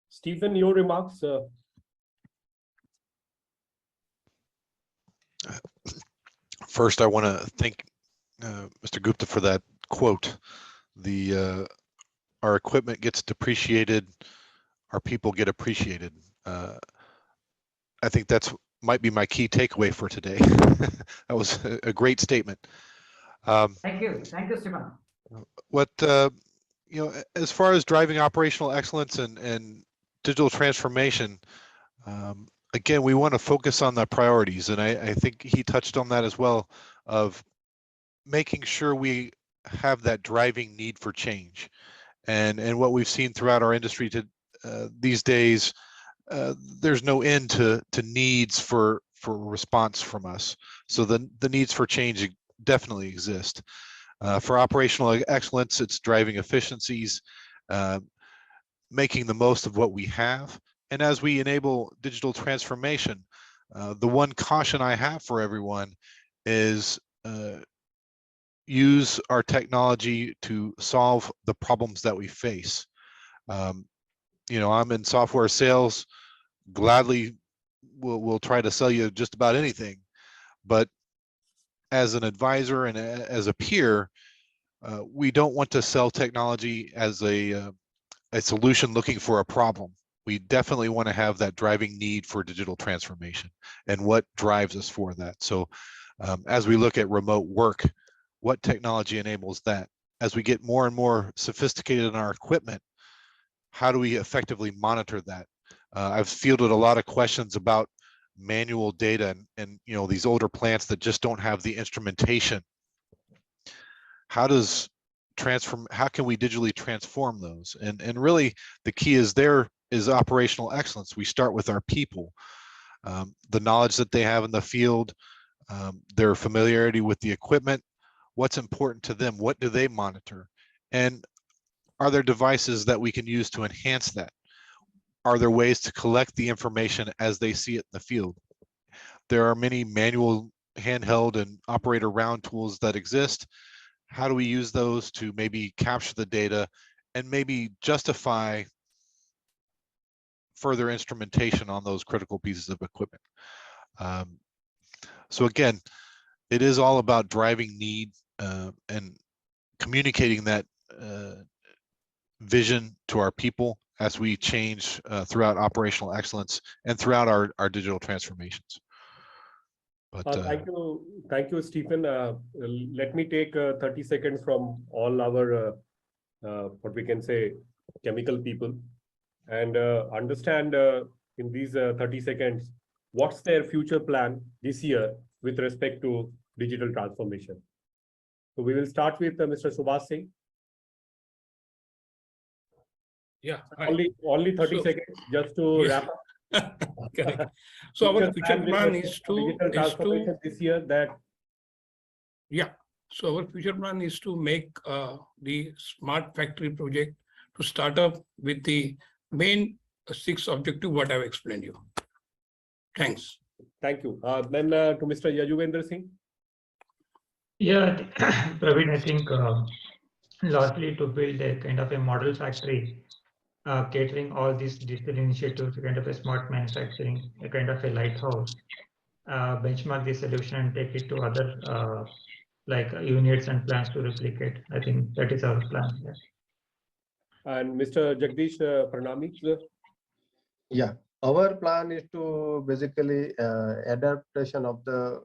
Stephen, your remarks. First, I want to thank Mr. Gupta for that quote. Our equipment gets depreciated, our people get appreciated. I think that's might be my key takeaway for today. That was a great statement. Thank you, Stephen. What as far as driving operational excellence and digital transformation, again, we want to focus on the priorities, and I think he touched on that as well, of making sure we have that driving need for change. And what we've seen throughout our industry these days, there's no end to needs for response from us. So the needs for change definitely exist. For operational excellence, it's driving efficiencies, making the most of what we have. And as we enable digital transformation, the one caution I have for everyone is use our technology to solve the problems that we face. I'm in software sales, gladly we'll try to sell you just about anything, but as an advisor and as a peer, we don't want to sell technology as a solution looking for a problem. We definitely want to have that driving need for digital transformation and what drives us for that. So as we look at remote work, what technology enables that? As we get more and more sophisticated in our equipment, how do we effectively monitor that? I've fielded a lot of questions about manual data and these older plants that just don't have the instrumentation. How can we digitally transform those? And really the key is operational excellence. We start with our people, the knowledge that they have in the field, their familiarity with the equipment, what's important to them, what do they monitor, and are there devices that we can use to enhance that? Are there ways to collect the information as they see it in the field? There are many manual, handheld, and operator round tools that exist. How do we use those to maybe capture the data and maybe justify further instrumentation on those critical pieces of equipment? So again, it is all about driving need and communicating that vision to our people as we change throughout operational excellence and throughout our digital transformations. But thank you, Stephen. Let me take 30 seconds from all our what we can say chemical people and understand in these 30 seconds what's their future plan this year with respect to digital transformation. So we will start with Mr. Subhash Singh. Yeah. Only 30 seconds just to wrap up. Correct. So our future plan is to this year that. Yeah. So our future plan is to make the smart factory project to start up with the main 6 objective what I've explained you. Thanks. Thank you. Then to Mr. Yajuvendra Singh. Yeah, Praveen, I think largely to build a kind of a model factory, catering all these digital initiatives, kind of a smart manufacturing, a kind of a lighthouse, benchmark the solution and take it to other like units and plans to replicate. I think that is our plan. Yeah. And Mr. Jagdish Pranamik. Yeah, our plan is to basically adaptation of the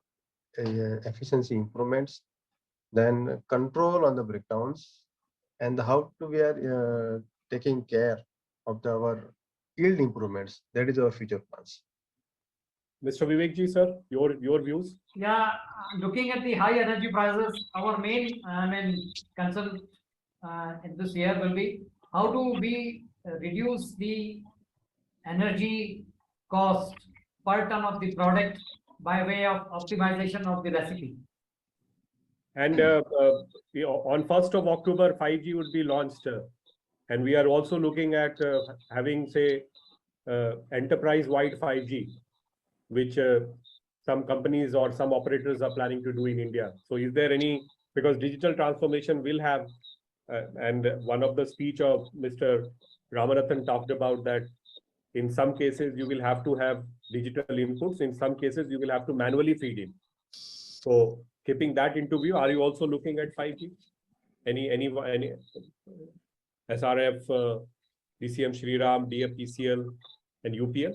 efficiency improvements, then control on the breakdowns, and how to we are taking care of our yield improvements. That is our future plans. Mr. Vivekji, sir, your views? Yeah, looking at the high energy prices, our main concern in this year will be how do we reduce the energy cost per ton of the product by way of optimization of the recipe. And on 1st of October, 5G would be launched. And we are also looking at having, say, enterprise-wide 5G, which some companies or some operators are planning to do in India. So is there any, because digital transformation will have, and one of the speech of Mr. Ramanathan talked about that in some cases you will have to have digital inputs, in some cases you will have to manually feed in. So keeping that into view, are you also looking at 5G? Any SRF, DCM Shriram, DFPCL, and UPL?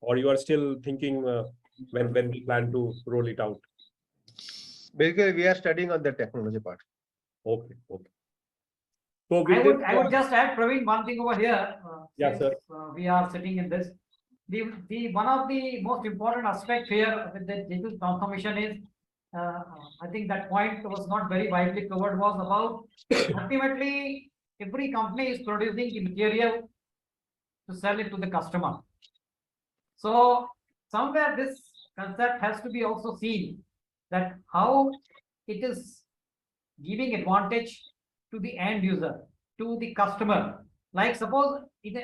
Or you are still thinking when we plan to roll it out? Basically, we are studying on the technology part. Okay. So I would just add, Praveen, one thing over here. Yeah, sir. We are sitting in this. The one of the most important aspect here with the digital transformation is, I think that point was not very widely covered, was about ultimately every company is producing the material to sell it to the customer. So somewhere this concept has to be also seen that how it is giving advantage to the end user, to the customer. Like suppose in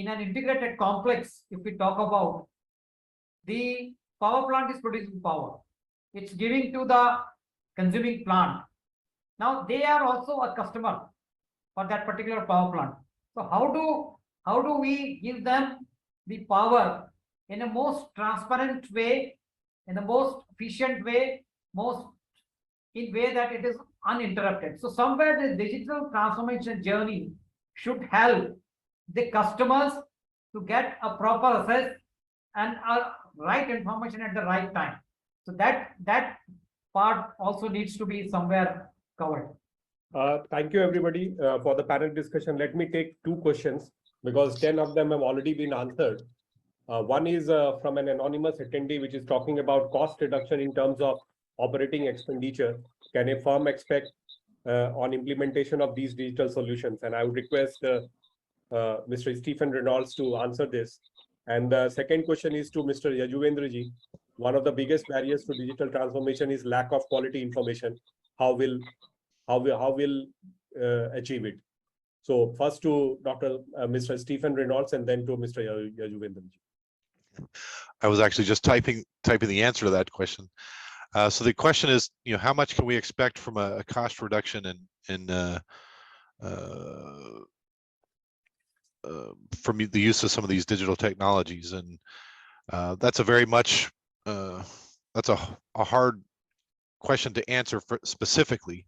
an integrated complex, if we talk about the power plant is producing power, it's giving to the consuming plant. Now they are also a customer for that particular power plant. So how do we give them the power in a most transparent way, in the most efficient way, in way that it is uninterrupted. So somewhere the digital transformation journey should help the customers to get a proper access and a right information at the right time. So that part also needs to be somewhere covered. Thank you, everybody, for the panel discussion. Let me take 2 questions because 10 of them have already been answered. One is from an anonymous attendee, which is talking about cost reduction in terms of operating expenditure. Can a firm expect on implementation of these digital solutions? And I would request Mr. Stephen Reynolds to answer this. And the second question is to Mr. Yajuvendra-ji. One of the biggest barriers to digital transformation is lack of quality information. How will achieve it? So first to Mr. Stephen Reynolds and then to Mr. Yajuvendra-ji. I was actually just typing the answer to that question. So the question is, how much can we expect from a cost reduction from the use of some of these digital technologies? And that's a very much that's a hard question to answer for specifically.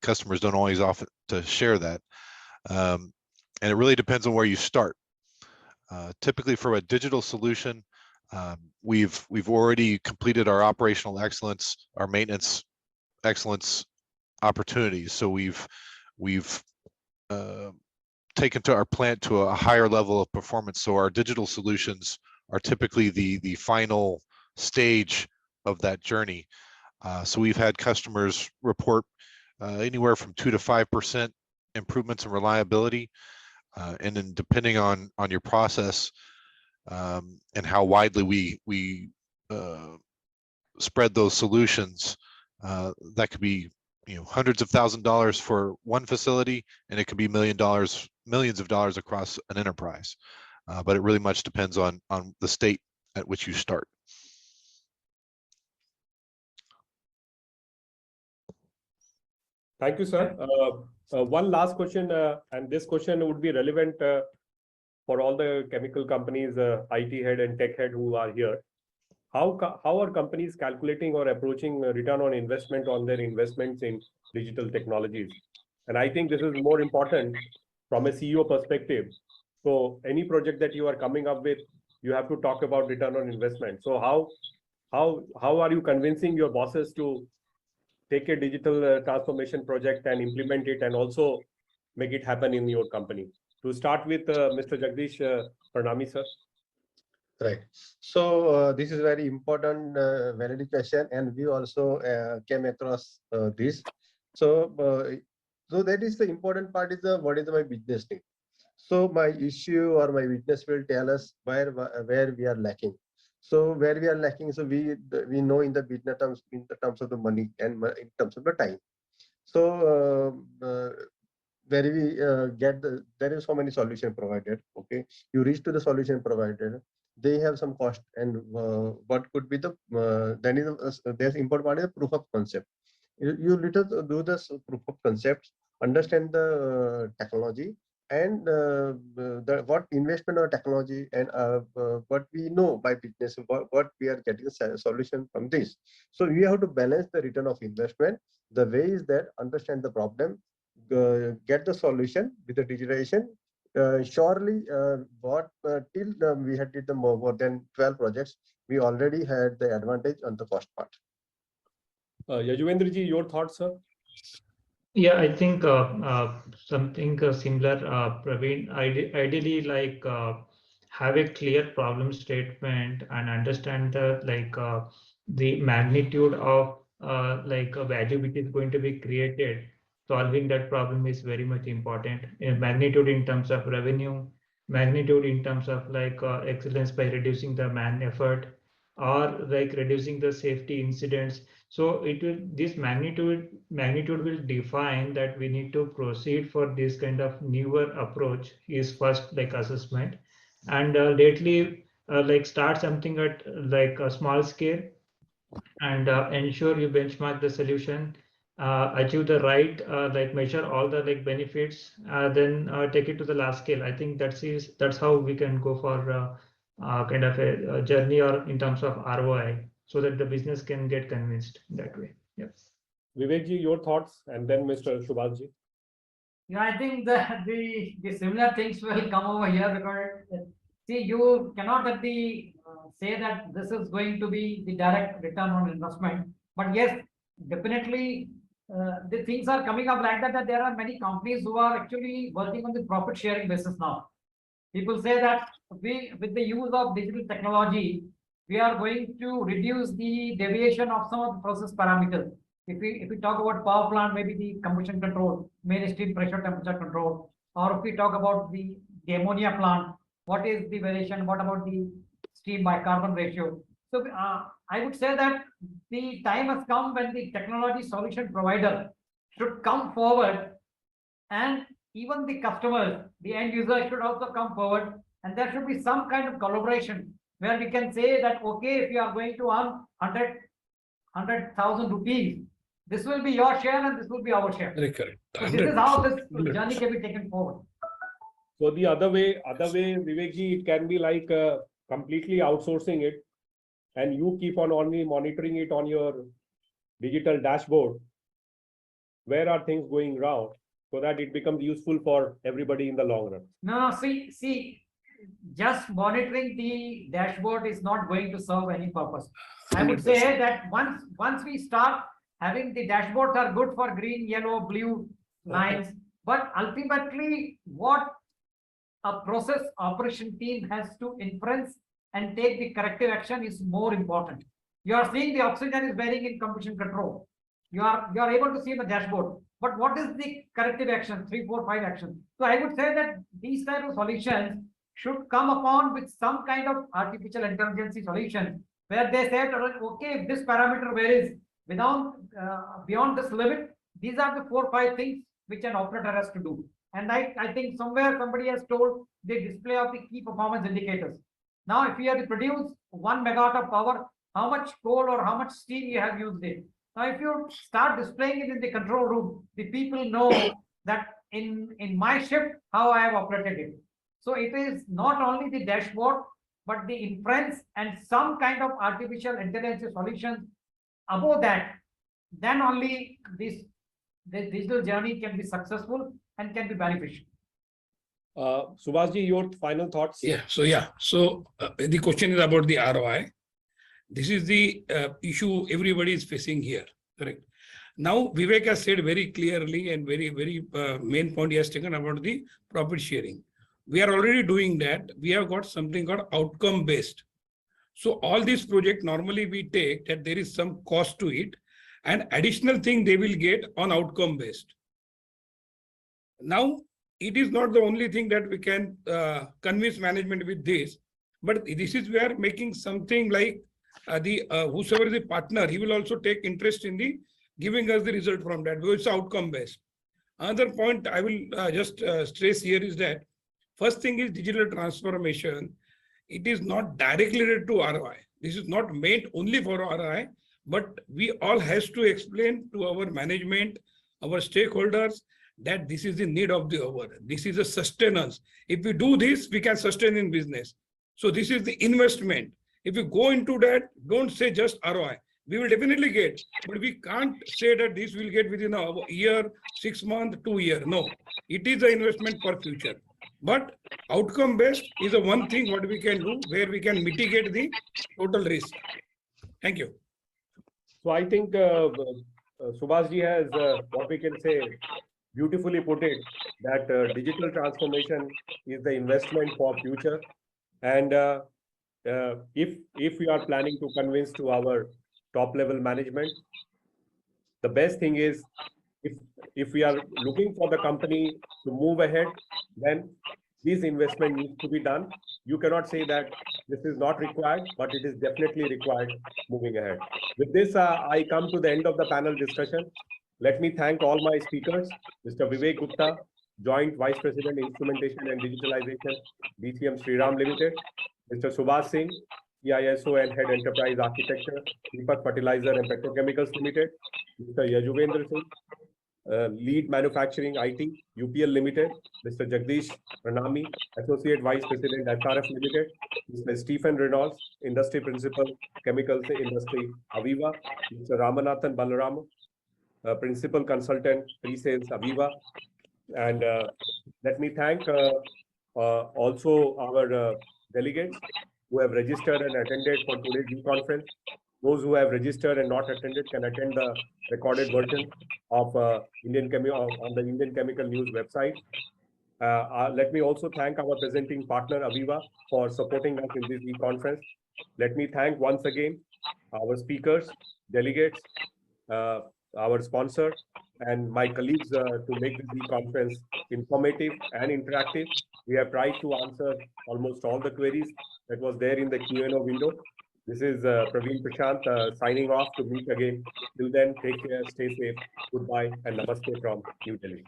Customers don't always often to share that. And it really depends on where you start. Typically for a digital solution, we've already completed our operational excellence, our maintenance excellence opportunities. So we've taken to our plant to a higher level of performance. So our digital solutions are typically the final stage of that journey. So we've had customers report anywhere from 2 to 5% improvements in reliability. And then depending on your process and how widely we spread those solutions, that could be hundreds of $1,000s for one facility, and it could be millions of dollars across an enterprise. But it really much depends on the state at which you start. Thank you, sir. One last question, and this question would be relevant for all the chemical companies, IT head and tech head who are here. How are companies calculating or approaching return on investment on their investments in digital technologies? And I think this is more important from a CEO perspective. So any project that you are coming up with, you have to talk about return on investment. So how are you convincing your bosses to take a digital transformation project and implement it and also make it happen in your company? To start with, Mr. Jagdish Pranami, sir. Right. So this is very important, valid question, and we also came across this. So that is the important part is what is my business need. So my issue or my business will tell us where we are lacking. So where we are lacking, so we know in the business terms, in the terms of the money and in terms of the time. So where we get there is so many solution provided. Okay, you reach to the solution provider. They have some cost, and what could be the then is there's important part is the proof of concept. You little do this proof of concept, understand the technology and what investment or technology and what we know by business, what we are getting a solution from this. So we have to balance the return of investment. The way is that understand the problem, get the solution with the digitization. Surely, what till we had did the more than 12 projects, we already had the advantage on the cost part. Yajuvendra ji, your thoughts, sir? Yeah, I think something similar, Praveen. Ideally, like have a clear problem statement and understand the magnitude of value which is going to be created. Solving that problem is very much important. Magnitude in terms of revenue, magnitude in terms of excellence by reducing the man effort, or like reducing the safety incidents. So it will, this magnitude will define that we need to proceed for this kind of newer approach is first like assessment, and lately start something at like a small scale and ensure you benchmark the solution, achieve the right measure all the benefits, then take it to the large scale. I think that's how we can go for kind of a journey or in terms of ROI, so that the business can get convinced that way. Yep. Vivek ji, your thoughts, and then Mr. Subhash ji. Yeah, I think the similar things will come over here, because see, you cannot at the say that this is going to be the direct return on investment. But yes, definitely the things are coming up like that, that there are many companies who are actually working on the profit sharing basis now. People say that with the use of digital technology, we are going to reduce the deviation of some of the process parameters. If we talk about power plant, maybe the combustion control, main steam pressure temperature control, or if we talk about the ammonia plant, what is the variation? What about the steam bicarbonate ratio? So I would say that the time has come when the technology solution provider should come forward, and even the customers, the end user should also come forward, and there should be some kind of collaboration where we can say that, okay, if you are going to earn 100,000 rupees, this will be your share and this will be our share. Very correct. So this is how this 100%. journey can be taken forward. So the other way, Vivek ji, it can be like completely outsourcing it and you keep on only monitoring it on your digital dashboard, where are things going wrong, so that it becomes useful for everybody in the long run? No, see, just monitoring the dashboard is not going to serve any purpose. I would say that once we start having the dashboards are good for green, yellow, blue lines, but ultimately what a process operation team has to inference and take the corrective action is more important. You are seeing the oxygen is varying in completion control. You are able to see the dashboard, but what is the corrective action? 3, 4, 5 actions. So I would say that these type of solutions should come upon with some kind of artificial intelligence solution where they say, okay, if this parameter varies beyond this limit, these are the 4 or 5 things which an operator has to do. And I think somewhere somebody has told the display of the key performance indicators. Now, if you have to produce 1 megawatt of power, how much coal or how much steel you have used it. Now, if you start displaying it in the control room, the people know that in my shift, how I have operated it. So it is not only the dashboard, but the inference and some kind of artificial intelligence solutions above that, then only this digital journey can be successful and can be beneficial. Subhashji, your final thoughts? So the question is about the ROI. This is the issue everybody is facing here, correct? Now, Vivek has said very clearly and very main point he has taken about the profit sharing. We are already doing that. We have got something called outcome based. So all these projects normally we take that there is some cost to it, and additional thing they will get on outcome based. Now, it is not the only thing that we can convince management with this, but this is where making something like whosoever is the partner, he will also take interest in the giving us the result from that, because it's outcome based. Another point I will just stress here is that first thing is digital transformation. It is not directly related to ROI. This is not meant only for ROI, but we all has to explain to our management, our stakeholders, that this is the need of the hour. This is a sustenance. If we do this, we can sustain in business. So this is the investment. If you go into that, don't say just ROI. We will definitely get, but we can't say that this will get within a year, 6 months, 2 years. No, it is an investment for future. But outcome based is a one thing what we can do where we can mitigate the total risk. Thank you. So I think Subhashji has what we can say beautifully put it, that digital transformation is the investment for future. And if we are planning to convince to our top level management, the best thing is if we are looking for the company to move ahead, then this investment needs to be done. You cannot say that this is not required, but it is definitely required moving ahead. With this, I come to the end of the panel discussion. Let me thank all my speakers, Mr. Vivek Gupta, Joint Vice President, Instrumentation and Digitalization, DCM Shriram Limited, Mr. Subhash Singh, CISO and Head Enterprise Architecture, Deepak Fertilizer and Petrochemicals Limited, Mr. Yajuvendra Singh, Lead Manufacturing IT, UPL Limited, Mr. Jagdish Ranami, Associate Vice President, SRF Limited, Mr. Stephen Reynolds, Industry Principal, Chemicals Industry, Aviva, Mr. Ramanathan Balaram, Principal Consultant, Pre-Sales, Aviva. And let me thank also our delegates who have registered and attended for today's E-Conference. Those who have registered and not attended can attend the recorded version of on the Indian Chemical News website. Let me also thank our presenting partner Aviva for supporting us in this E-Conference. Let me thank once again our speakers, delegates, our sponsor, and my colleagues to make this E-Conference informative and interactive. We have tried to answer almost all the queries that was there in the Q&A window. This is Praveen Prashant signing off to meet again. Till then, take care, stay safe, goodbye, and namaste from New Delhi.